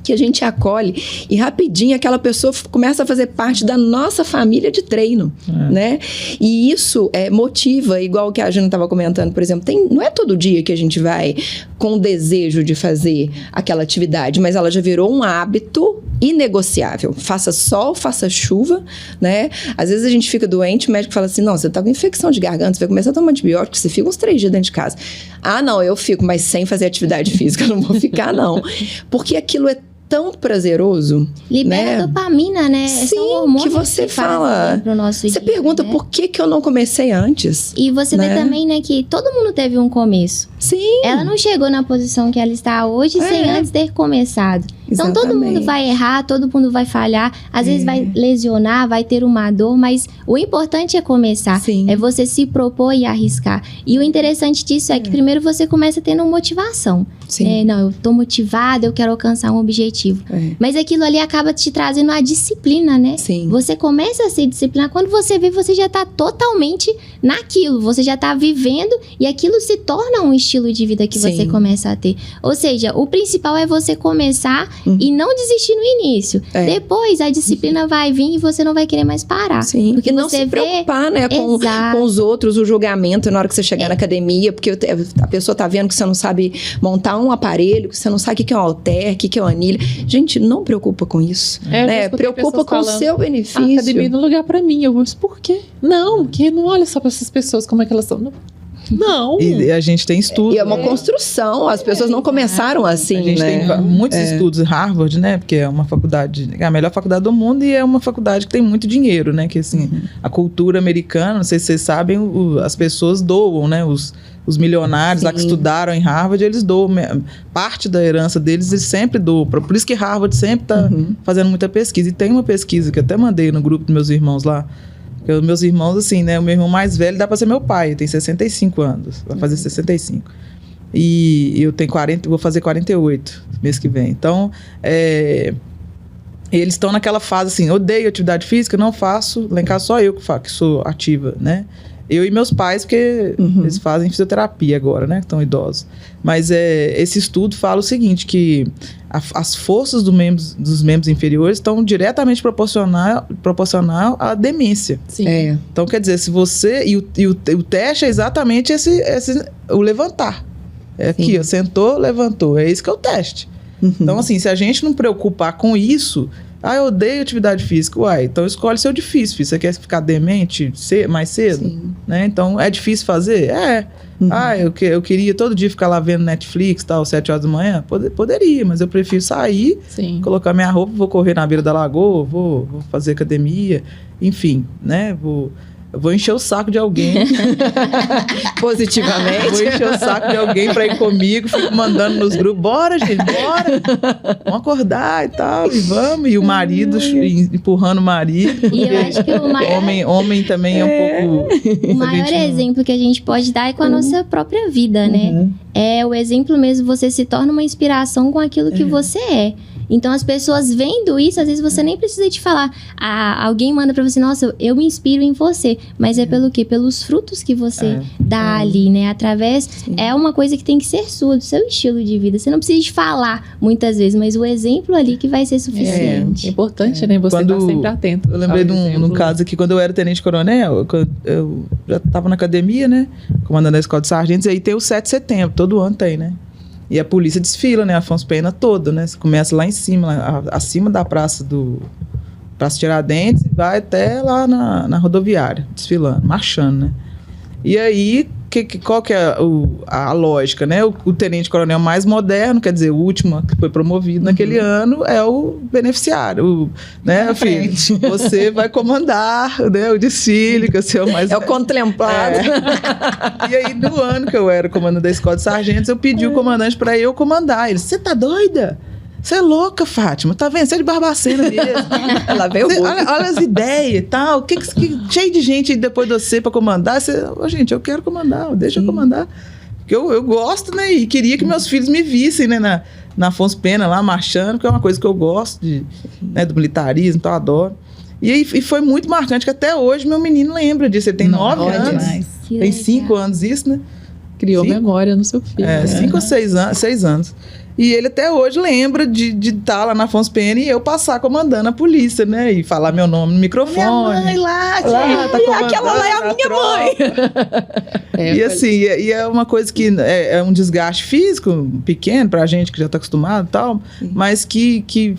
que a gente acolhe e rapidinho aquela pessoa começa a fazer parte da nossa família de treino, né? E isso motiva, igual que a Jana estava comentando, por exemplo, não é todo dia que a gente vai com o desejo de fazer aquela atividade, mas ela já virou um hábito inegociável. Faça sol, faça chuva, né? Às vezes a gente fica doente, o médico fala assim, não, você tá com infecção de garganta, você vai começar a tomar antibiótico, você fica uns 3 dias dentro de casa. Ah, não, eu fico, mas sem fazer atividade física, eu não vou ficar, não. Porque aquilo é tão prazeroso, libera dopamina, né? Sim, que você fala. Pro nosso você dia, pergunta, né? por que eu não comecei antes? E você vê também, né, que todo mundo teve um começo. Sim. Ela não chegou na posição que ela está hoje sem antes ter começado. Então, todo mundo vai errar, todo mundo vai falhar. Às vezes vai lesionar, vai ter uma dor, mas o importante é começar. Sim. É você se propor e arriscar. E o interessante disso é que primeiro você começa tendo motivação. Sim. Não, eu tô motivada, eu quero alcançar um objetivo. Mas aquilo ali acaba te trazendo a disciplina, né? Sim. Você começa a se disciplinar. Quando você vê, você já tá totalmente naquilo. Você já tá vivendo e aquilo se torna um estilo de vida que você começa a ter. Ou seja, o principal é você começar e não desistir no início. Depois a disciplina vai vir e você não vai querer mais parar. Sim. Porque não você se preocupar, né, com os outros, o julgamento na hora que você chegar na academia, porque a pessoa tá vendo que você não sabe montar um aparelho, que você não sabe o que é um halter, o que é uma anilha. Gente, não preocupa com isso. Né? Preocupa com o seu benefício. A academia não é lugar pra mim. Eu vou, por quê? Não, porque não olha só pra essas pessoas como é que elas são. Não. E a gente tem estudos. E é uma construção, as pessoas não começaram assim, a gente tem muitos estudos, Harvard, né? Porque é uma faculdade, é a melhor faculdade do mundo e é uma faculdade que tem muito dinheiro, né? Que assim, a cultura americana, não sei se vocês sabem, as pessoas doam, né? Os milionários lá que estudaram em Harvard, eles doam. Parte da herança deles, eles sempre doam. Por isso que Harvard sempre está fazendo muita pesquisa. E tem uma pesquisa que eu até mandei no grupo dos meus irmãos lá. Os meus irmãos, assim, né? O meu irmão mais velho dá para ser meu pai. Tem 65 anos. Vai fazer 65. E eu tenho 40, vou fazer 48 mês que vem. Então, eles estão naquela fase assim, odeio atividade física, não faço. Lá em casa só eu que sou ativa, né? Eu e meus pais, porque eles fazem fisioterapia agora, né? Que estão idosos. Mas esse estudo fala o seguinte, que as forças dos membros inferiores estão diretamente proporcional à demência. Sim. Então, quer dizer, se você... E o teste é exatamente o levantar. Aqui, ó, sentou, levantou. É isso que é o teste. Então, assim, se a gente não preocupar com isso... eu odeio atividade física. Uai, então escolhe seu difícil, filho. Você quer ficar demente mais cedo? Sim. Né? Então, é difícil fazer? É. Eu queria todo dia ficar lá vendo Netflix, tal, 7 horas da manhã? Poderia, mas eu prefiro sair, colocar minha roupa, vou correr na beira da lagoa, vou fazer academia, enfim, né? Eu vou encher o saco de alguém. Positivamente. Vou encher o saco de alguém pra ir comigo, fico mandando nos grupos, bora, gente, bora. Vamos acordar e tal, e vamos. E o marido empurrando o marido. E eu acho que o maior... Homem também é um pouco... O maior exemplo que a gente pode dar é com a nossa própria vida, né? É o exemplo mesmo, você se torna uma inspiração com aquilo que você é. Então, as pessoas vendo isso, às vezes você nem precisa te falar. Alguém manda pra você, nossa, eu me inspiro em você. Mas é pelo quê? Pelos frutos que você dá ali, né? Através... É uma coisa que tem que ser sua, do seu estilo de vida. Você não precisa de falar muitas vezes, mas o exemplo ali que vai ser suficiente. É importante, né? Você estar sempre atento. Eu lembrei de um caso aqui, quando eu era tenente-coronel, eu já estava na academia, né? Comandando a escola de sargentos, e aí tem o 7 de setembro, todo ano tem, né? E a polícia desfila, né? Afonso Pena toda, né? Você começa lá em cima, acima da Praça Tiradentes, e vai até lá na rodoviária, desfilando, marchando, né? E aí, qual que é a lógica, né? O tenente-coronel mais moderno, quer dizer, o último que foi promovido naquele ano, é o beneficiário, né, filho? Você vai comandar, né, o desfile, que é o mais... É o contemplado. E aí, no ano que eu era comandante da escola de sargentos, eu pedi o comandante para eu comandar. Ele, você tá doida? Você é louca, Fátima, tá vendo? Você é de Barbacena mesmo. Ela veio olha as ideias e tal. Cheio de gente depois de você pra comandar. Gente, eu quero comandar, deixa eu comandar. Porque eu gosto, né? E queria que meus filhos me vissem, né? Na Afonso Pena, lá marchando, que é uma coisa que eu gosto do militarismo, então eu adoro. E aí foi muito marcante, que até hoje meu menino lembra disso. Ele tem 9 anos. Tem 5 anos isso, né? Criou memória no seu filho. 5 ou 6 anos. E ele até hoje lembra de estar lá na Afonso Pena e eu passar comandando a polícia, né? E falar meu nome no microfone. Minha mãe lá tá aquela lá é a minha mãe. E assim, e é uma coisa que é um desgaste físico pequeno pra gente que já tá acostumado e tal, mas que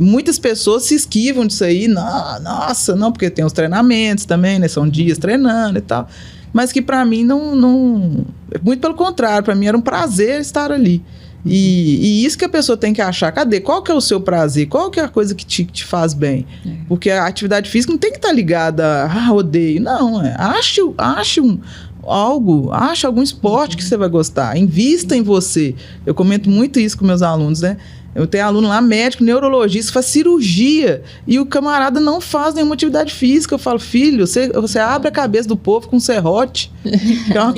muitas pessoas se esquivam disso aí. Não, porque tem os treinamentos também, né? São dias treinando e tal. Mas que para mim não... Muito pelo contrário, para mim era um prazer estar ali. E isso que a pessoa tem que achar. Cadê? Qual que é o seu prazer? Qual que é a coisa que te faz bem? Porque a atividade física não tem que estar ligada a odeio. Não, ache algum esporte que você vai gostar. Invista em você. Eu comento muito isso com meus alunos, né? Eu tenho aluno lá, médico, neurologista, faz cirurgia e o camarada não faz nenhuma atividade física. Eu falo, filho, você abre a cabeça do povo com serrote, que é uma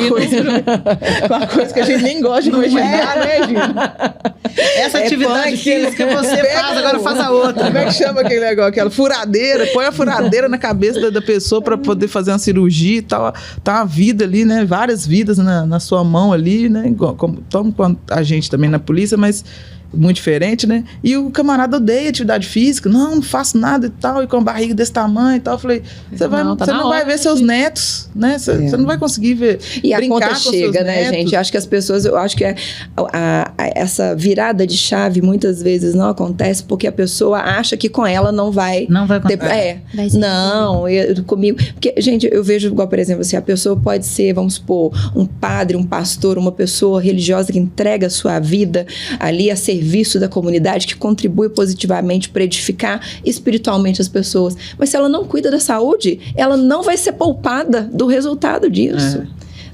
coisa que a gente nem gosta de imaginar, né, gente? Essa atividade física você faz, agora faz a outra. Como é que chama aquele negócio? Aquela furadeira, põe a furadeira na cabeça da pessoa para poder fazer uma cirurgia e tal. Tá uma vida ali, né? Várias vidas na sua mão ali, né? Como a gente também na polícia, mas... muito diferente, né? E o camarada odeia atividade física, não faço nada e tal, e com a barriga desse tamanho e tal. Eu falei, você não vai ver seus netos, né? Você não vai conseguir ver. E a conta com chega, né, netos. gente? Eu acho que essa virada de chave muitas vezes não acontece porque a pessoa acha que com ela não vai acontecer. Comigo. Porque, gente, eu vejo igual, por exemplo, assim, a pessoa pode ser, vamos supor, um padre, um pastor, uma pessoa religiosa que entrega a sua vida ali a serviço da comunidade, que contribui positivamente para edificar espiritualmente as pessoas. Mas se ela não cuida da saúde, ela não vai ser poupada do resultado disso.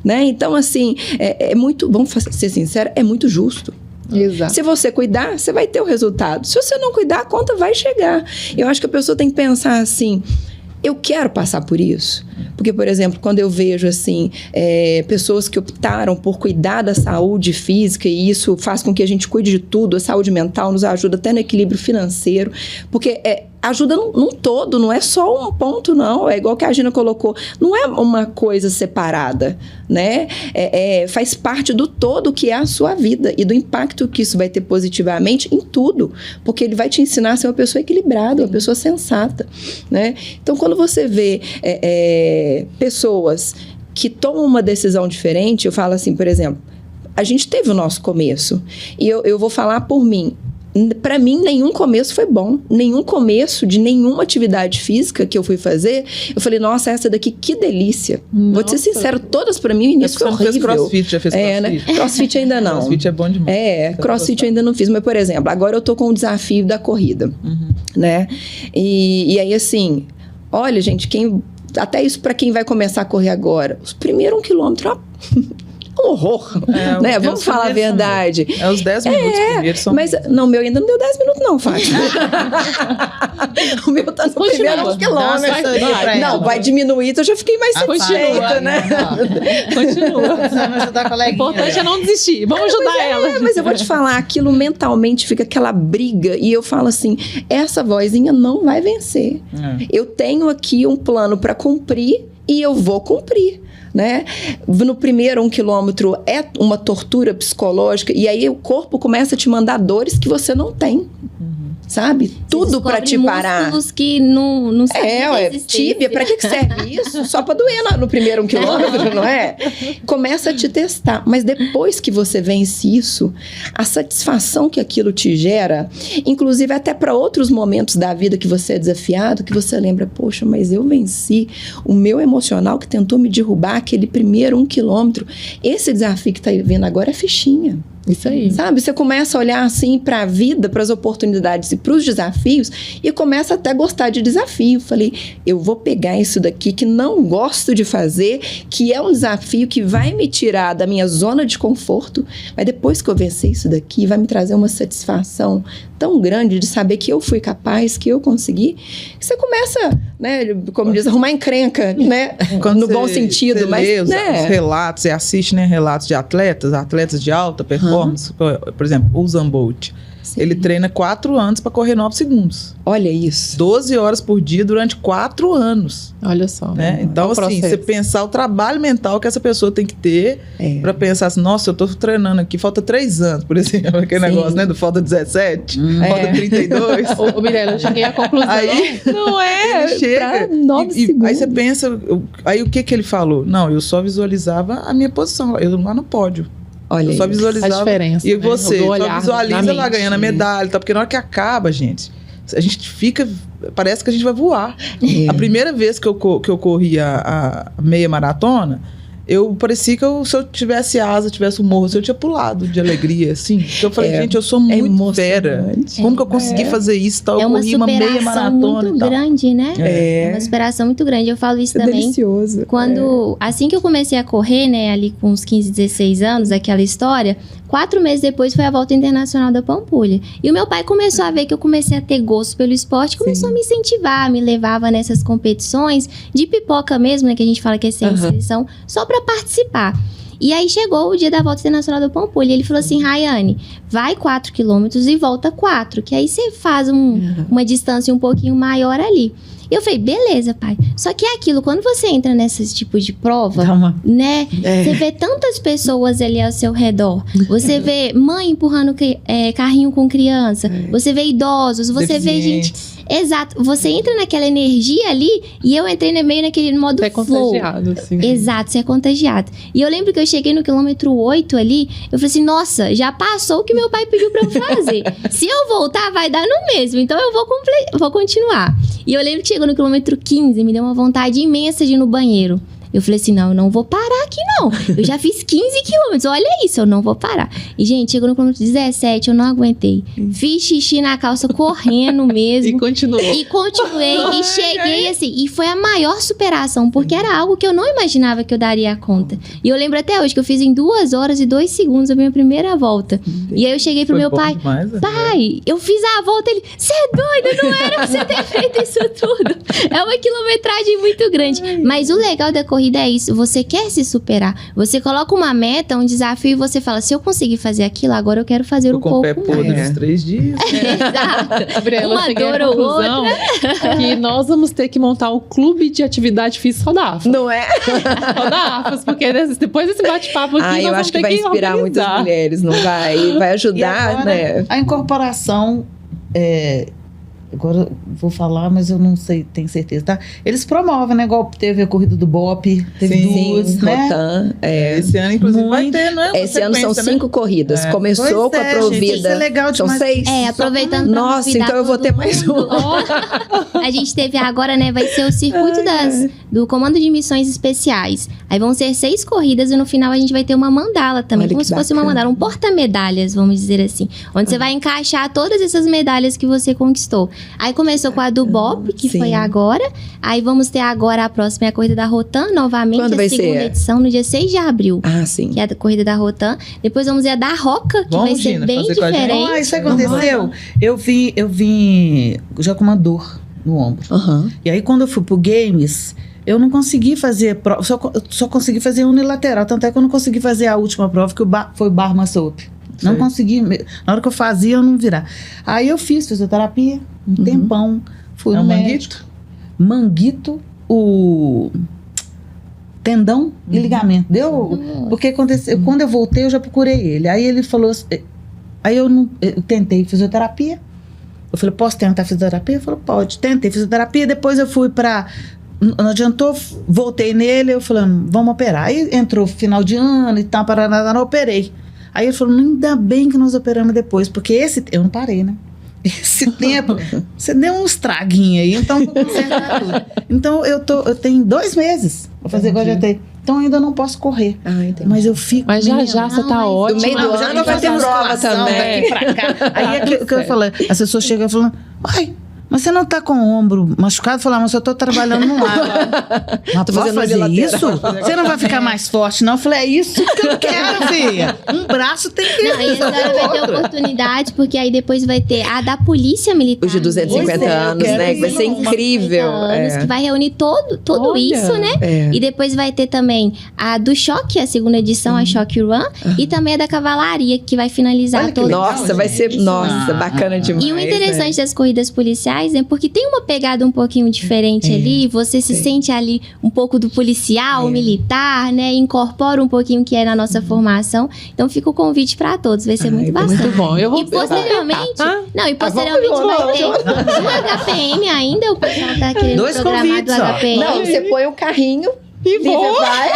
Né? Então, assim, é muito, vamos ser sinceros, é muito justo. Exato. Se você cuidar, você vai ter o resultado. Se você não cuidar, a conta vai chegar. Eu acho que a pessoa tem que pensar assim, eu quero passar por isso. Porque, por exemplo, quando eu vejo assim, pessoas que optaram por cuidar da saúde física, e isso faz com que a gente cuide de tudo, a saúde mental nos ajuda até no equilíbrio financeiro, porque ajuda num todo, não é só um ponto, não. É igual que a Gina colocou, não é uma coisa separada, né? Faz parte do todo que é a sua vida e do impacto que isso vai ter positivamente em tudo, porque ele vai te ensinar a ser uma pessoa equilibrada, uma pessoa sensata, né? Então, quando você vê pessoas que tomam uma decisão diferente, eu falo assim, por exemplo, a gente teve o nosso começo, e eu vou falar por mim. Pra mim, nenhum começo foi bom. Nenhum começo de nenhuma atividade física que eu fui fazer, eu falei, nossa, essa daqui, que delícia. Nossa. Vou te ser sincero, todas pra mim, o início foi horrível. Você fez crossfit, já fez crossfit? Né? Crossfit ainda não. Crossfit é bom demais. Crossfit eu ainda não fiz. Mas, por exemplo, agora eu tô com o desafio da corrida, né? E aí, assim, olha, gente, até isso pra quem vai começar a correr agora, os primeiros 1 quilômetro, um horror, né? Vamos falar a verdade. Os 10 minutos primeiros são... Mas, não, o meu ainda não deu 10 minutos não, Fátima. O meu tá no primeiro 1 quilômetro. Não, vai diminuir, então eu já fiquei mais satisfeita, né? Continua. Vamos ajudar a coleguinha. O importante é não desistir. Vamos ajudar ela. Mas eu vou te falar, aquilo mentalmente fica aquela briga. E eu falo assim, essa vozinha não vai vencer. Eu tenho aqui um plano para cumprir e eu vou cumprir. Né? No primeiro 1 quilômetro é uma tortura psicológica e aí o corpo começa a te mandar dores que você não tem. Sabe? Tudo pra te parar. Músculos que não tíbia, pra que serve isso? Só pra doer no primeiro 1 quilômetro, não é? Começa a te testar. Mas depois que você vence isso, a satisfação que aquilo te gera, inclusive até para outros momentos da vida que você é desafiado, que você lembra, poxa, mas eu venci o meu emocional que tentou me derrubar aquele primeiro 1 quilômetro. Esse desafio que tá vindo agora é fichinha. Isso aí. Sabe? Você começa a olhar assim para a vida, para as oportunidades e para os desafios e começa até a gostar de desafio. Falei, eu vou pegar isso daqui que não gosto de fazer, que é um desafio que vai me tirar da minha zona de conforto, mas depois que eu vencer isso daqui, vai me trazer uma satisfação tão grande de saber que eu fui capaz, que eu consegui. Você começa, né, como diz, arrumar encrenca, né? No bom sentido. Você mas lê os relatos, você assiste, né, relatos de atletas de alta performance, por exemplo, o Usain Bolt. Sim. Ele treina 4 anos para correr 9 segundos. Olha isso. 12 horas por dia durante 4 anos. Olha só. Né? Então, assim, você pensar o trabalho mental que essa pessoa tem que ter para pensar assim, nossa, eu tô treinando aqui, falta 3 anos, por exemplo, aquele negócio, né? Do falta 17, falta 32. Ô, Mirella, eu cheguei à conclusão. Aí, não é, ele chega, 9 segundos. Aí você pensa, aí o que ele falou? Não, eu só visualizava a minha posição, eu lá no pódio. Olha, eu só visualizava. A diferença. E você só visualiza lá ganhando a mente. medalha, tá? Porque na hora que acaba, gente, a gente fica. Parece que a gente vai voar. A primeira vez que eu corri a meia maratona, eu parecia que se eu tivesse asa, tivesse um morro, eu tinha pulado de alegria, assim. Então eu falei, gente, eu sou muito fera. Como que eu consegui fazer isso? Tal? Eu corri uma meia maratona muito e tal. grande, né? É uma superação muito grande. Eu falo isso também. Delicioso. Assim que eu comecei a correr, né, ali com uns 15, 16 anos, aquela história, 4 meses depois foi a Volta Internacional da Pampulha. E o meu pai começou a ver que eu comecei a ter gosto pelo esporte, começou a me incentivar, me levava nessas competições de pipoca mesmo, né, que a gente fala que é sem inscrição, só para participar. E aí chegou o dia da Volta Internacional da Pampulha. Ele falou assim, Rayane, vai 4 quilômetros e volta 4, que aí você faz uma distância um pouquinho maior ali. Eu falei, beleza, pai. Só que é aquilo, quando você entra nesses tipos de prova, né? Você vê tantas pessoas ali ao seu redor. Você vê mãe empurrando carrinho com criança. Você vê idosos, você vê gente... Exato. Você entra naquela energia ali e eu entrei meio naquele modo flow. Você é contagiado, assim. Exato, você é contagiado. E eu lembro que eu cheguei no quilômetro 8 ali, eu falei assim, nossa, já passou o que meu pai pediu pra eu fazer. Se eu voltar, vai dar no mesmo. Então eu vou continuar. E eu lembro que chegou no quilômetro 15, me deu uma vontade imensa de ir no banheiro. Eu falei assim, não, eu não vou parar aqui não. Eu já fiz 15 quilômetros, olha isso, eu não vou parar. E, gente, chegou no quilômetro 17, eu não aguentei. Fiz xixi na calça, correndo mesmo. E continuou. E continuei, e cheguei assim. E foi a maior superação, porque era algo que eu não imaginava que eu daria conta. E eu lembro até hoje que eu fiz em 2 horas e 2 segundos a minha primeira volta. E aí eu cheguei pro meu pai, pai, eu fiz a volta. Ele, você é doido, não era pra você ter feito isso tudo. É uma quilometragem muito grande. Mas o legal da corrida é isso, você quer se superar, você coloca uma meta, um desafio e você fala, se eu conseguir fazer aquilo, agora eu quero fazer um pouco mais. Com o pé podre nos 3 dias. Exato. Gabriela, uma dor ou outra. Que nós vamos ter que montar o clube de atividade física só da AFA. Não é? Só da AFA, porque depois desse bate-papo aqui, eu acho que vai inspirar muitas mulheres, não vai? Vai ajudar, agora, né? A incorporação agora vou falar, mas eu não sei, tenho certeza, tá? Eles promovem, né? Igual teve a corrida do BOP, teve duas, né? Rotan, Esse ano, inclusive, vai ter, né? Esse ano são 5 corridas. Começou com a Gente, isso Provida. é legal São demais. 6. Aproveitando pra Nossa, convidar então eu vou todo ter mais mundo. um. A gente teve agora, né? Vai ser o circuito do Comando de Missões Especiais. Aí vão ser 6 corridas e no final a gente vai ter uma mandala também. Olha Como que se fosse uma bacana. mandala, um porta-medalhas, vamos dizer assim. Onde você vai encaixar todas essas medalhas que você conquistou. Aí começou com a do BOP, que Sim. foi agora. Aí vamos ter agora a próxima, é a corrida da Rotan, novamente. Quando a vai segunda ser? edição, no dia 6 de abril. Ah, sim. Que é a corrida da Rotan. Depois vamos ver a da Roca, que Vamos, vai ser Gina, bem fazer com a gente? diferente. Isso aconteceu. Eu vim já com uma dor no ombro. Aham. E aí, quando eu fui pro Games, eu não consegui fazer prova, só consegui fazer unilateral. Tanto é que eu não consegui fazer a última prova, que foi o Barma Soap. Não consegui. Na hora que eu fazia, eu não virar. Aí eu fiz fisioterapia, um tempão. Fui no médico. Manguito, o tendão e ligamento. Deu? Porque aconteceu, quando eu voltei, eu já procurei ele. Aí ele falou assim, aí eu tentei fisioterapia. Eu falei, posso tentar fisioterapia? Ele falou, pode. Tentei fisioterapia, depois eu fui pra... Não adiantou, voltei nele, eu falei, vamos operar. Aí entrou final de ano e tal, eu operei. Aí ele falou, ainda bem que nós operamos depois, porque eu não parei, né? Esse tempo, você deu um estraguinho aí, então vou consertar tudo. Então eu tenho 2 meses pra fazer igual já tem. Então ainda não posso correr. Ah, entendi. Mas eu fico. Mas já você tá ótima. No meio do já ano não vai ter prova também. Daqui pra cá. Aí é que eu falei, a assessora chega falando, ai, mas você não tá com o ombro machucado? Eu falei, mas eu tô trabalhando no ar. Mas Tô pode fazendo fazer unilateral. isso? Você não vai ficar mais forte, não? Eu falei, é isso que eu quero, filha. Um braço tem que... Não, e agora vai ter oportunidade, porque aí depois vai ter a da Polícia Militar. Os de 250 mesmo, anos, quero né? Que vai ser 250 incrível. anos, É. que vai reunir tudo Olha. isso, né? É. E depois vai ter também a do Choque, a segunda edição, a Choque Run. E também a da Cavalaria, que vai finalizar Olha que todo. legal. Nossa, vai ser... Nossa, bacana demais. E o interessante das corridas policiais é porque tem uma pegada um pouquinho diferente ali, você se sente ali um pouco do policial, militar, né? Incorpora um pouquinho o que é na nossa formação. Então fica o convite para todos, vai ser muito bacana. Muito bom. Eu vou E posteriormente, Ah, não, e posteriormente vai ter o HPM ainda, o pessoal tá querendo 2 programar convites, do ó. HPM. Não, você põe o carrinho... E vou. Vai,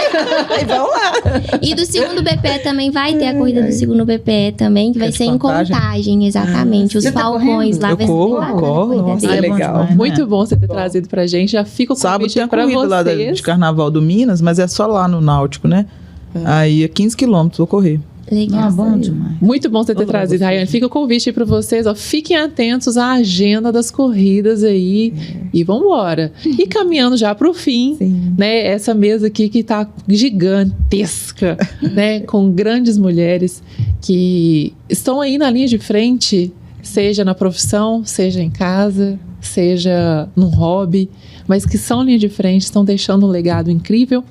e vão lá. E do segundo BPE também vai ter a corrida do segundo BPE também, que vai de ser em Contagem? Contagem, exatamente. Os Você tá falcões correndo? lá, Eu vai ser bem corro, bacana a corro, corrida nossa, deles. é legal. demais, né? Muito bom você ter trazido pra gente. Já fica o Sábado convite tem a pra corrida lá vocês. de Carnaval do Minas, mas é só lá no Náutico, né? Aí é 15 quilômetros, vou correr. Legal. Ah, bom demais. Muito bom você ter Todo trazido, mundo Rayane. Fica o convite aí pra vocês, ó. Fiquem atentos à agenda das corridas aí e vambora. E caminhando já pro fim, Sim. né? Essa mesa aqui que tá gigantesca, né? Com grandes mulheres que estão aí na linha de frente, seja na profissão, seja em casa, seja num hobby, mas que são linha de frente, estão deixando um legado incrível,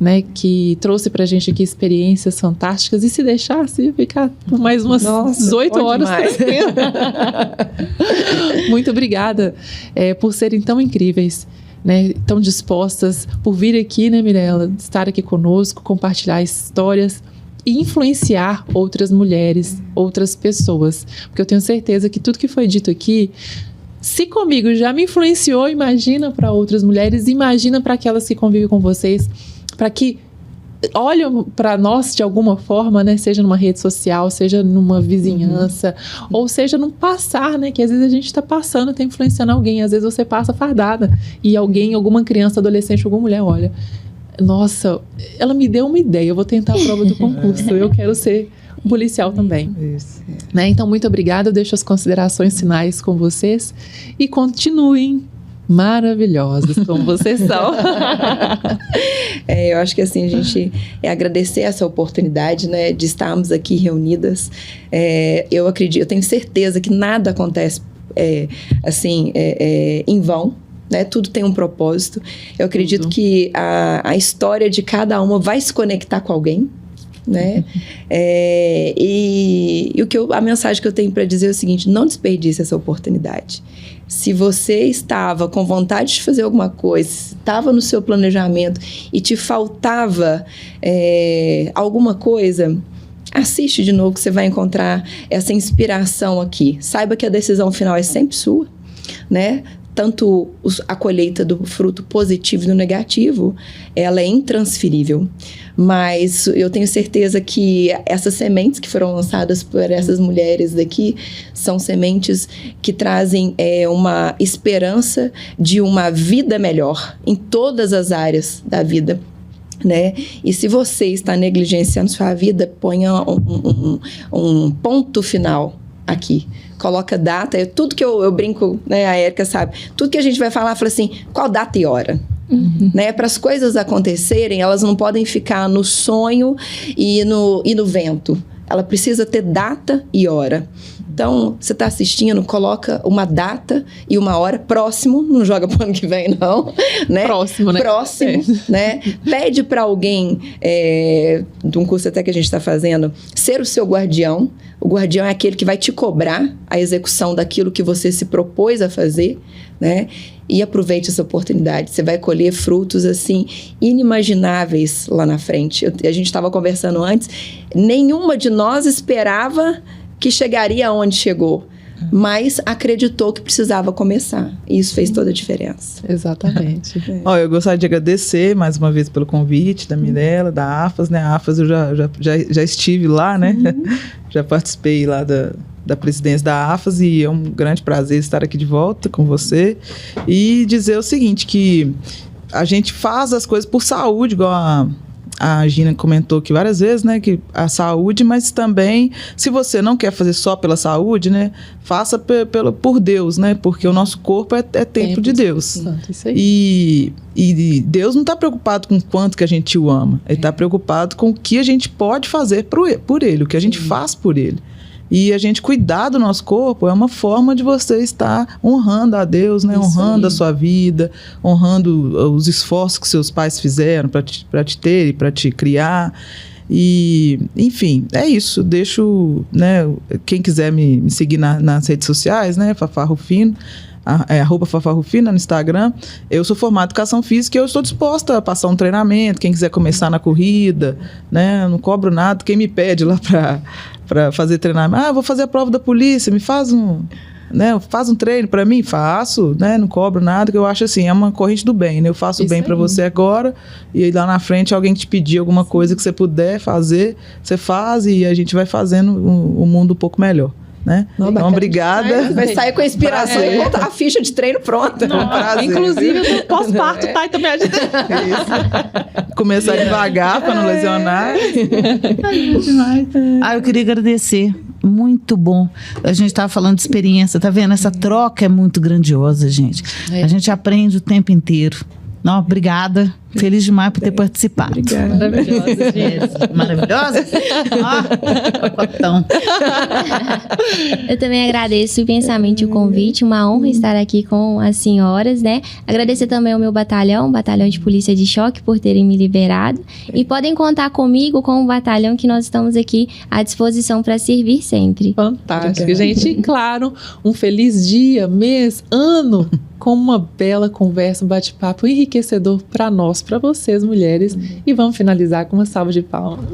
né, que trouxe pra gente aqui experiências fantásticas, e se deixasse ia ficar por mais umas Nossa, 18 bom horas demais. tranquilo. Muito obrigada por serem tão incríveis, né, tão dispostas, por vir aqui, né, Mirella, estar aqui conosco, compartilhar histórias e influenciar outras mulheres, outras pessoas, porque eu tenho certeza que tudo que foi dito aqui, se comigo já me influenciou, imagina para outras mulheres, imagina para aquelas que convivem com vocês, para que olham para nós de alguma forma, né? Seja numa rede social, seja numa vizinhança, ou seja num passar, né? Que às vezes a gente está passando, está influenciando alguém. Às vezes você passa fardada e alguém, alguma criança, adolescente, alguma mulher, olha, nossa, ela me deu uma ideia, eu vou tentar a prova do concurso, eu quero ser policial também. Isso. Né? Então, muito obrigada. Eu deixo as considerações finais com vocês e continuem maravilhosas como vocês são. Eu acho que assim, a gente agradecer essa oportunidade, né, de estarmos aqui reunidas. Eu acredito, eu tenho certeza que nada acontece em vão. Né? Tudo tem um propósito. Eu acredito que a história de cada uma vai se conectar com alguém. Né? E a mensagem que eu tenho para dizer é o seguinte: não desperdice essa oportunidade. Se você estava com vontade de fazer alguma coisa, estava no seu planejamento e te faltava alguma coisa, assiste de novo que você vai encontrar essa inspiração aqui. Saiba que a decisão final é sempre sua. né? Tanto a colheita do fruto positivo e do negativo, ela é intransferível. Mas eu tenho certeza que essas sementes que foram lançadas por essas mulheres daqui são sementes que trazem uma esperança de uma vida melhor em todas as áreas da vida, né? E se você está negligenciando sua vida, ponha um ponto final aqui. Coloca data, tudo que eu brinco, né, a Érica sabe, tudo que a gente vai falar, fala assim, qual data e hora? Né? Para as coisas acontecerem, elas não podem ficar no sonho e no vento. Ela precisa ter data e hora. Então, você está assistindo, coloca uma data e uma hora próximo, não joga para o ano que vem, não. Né? Próximo, né? Próximo, né? Pede para alguém, de um curso até que a gente está fazendo, ser o seu guardião. O guardião é aquele que vai te cobrar a execução daquilo que você se propôs a fazer, né? E aproveite essa oportunidade. Você vai colher frutos, assim, inimagináveis lá na frente. A gente estava conversando antes, nenhuma de nós esperava que chegaria aonde chegou, mas acreditou que precisava começar. E isso fez toda a diferença. Exatamente. Eu gostaria de agradecer mais uma vez pelo convite da Mirella, da AFAS, né? A AFAS eu já estive lá, né? Já participei lá da presidência da AFAS e é um grande prazer estar aqui de volta com você e dizer o seguinte, que a gente faz as coisas por saúde, igual a Gina comentou aqui várias vezes, né, que a saúde, mas também, se você não quer fazer só pela saúde, né, faça por Deus, né, porque o nosso corpo é templo de Deus. Isso aí. E Deus não está preocupado com o quanto que a gente o ama, Ele está preocupado com o que a gente pode fazer por Ele, o que a gente faz por Ele. E a gente cuidar do nosso corpo é uma forma de você estar honrando a Deus, né? Honrando a sua vida, honrando os esforços que seus pais fizeram para te ter e para te criar. E, enfim, é isso. Deixo, né, quem quiser me seguir nas redes sociais, né? Fafá Rufino, @Fafá Rufino no Instagram. Eu sou formada em Educação Física e eu estou disposta a passar um treinamento. Quem quiser começar na corrida, né? Eu não cobro nada. Quem me pede lá para fazer treinamento, vou fazer a prova da polícia, me faz um treino para mim, faço, né? Não cobro nada, que eu acho assim, é uma corrente do bem, né? Eu faço bem para você agora e aí lá na frente alguém te pedir alguma coisa que você puder fazer, você faz e a gente vai fazendo o mundo um pouco melhor. Né? Então, obrigada. Vai sair com a inspiração e voltar a ficha de treino pronta. Inclusive, eu pós-parto, tá? Então me ajuda. Isso. Começar devagar para não lesionar. Demais. Eu queria agradecer. Muito bom. A gente estava falando de experiência, tá vendo? Essa troca é muito grandiosa, gente. A gente aprende o tempo inteiro. Não, obrigada. Feliz demais por ter participado. Obrigada. Maravilhosa, gente. Maravilhosa? Eu também agradeço imensamente o convite. Uma honra estar aqui com as senhoras, né? Agradecer também ao meu batalhão de polícia de choque, por terem me liberado. E podem contar comigo, com o batalhão, que nós estamos aqui à disposição para servir sempre. Fantástico, gente. E claro, um feliz dia, mês, ano, com uma bela conversa, um bate-papo enriquecedor para nós, para vocês, mulheres. E vamos finalizar com uma salva de palmas.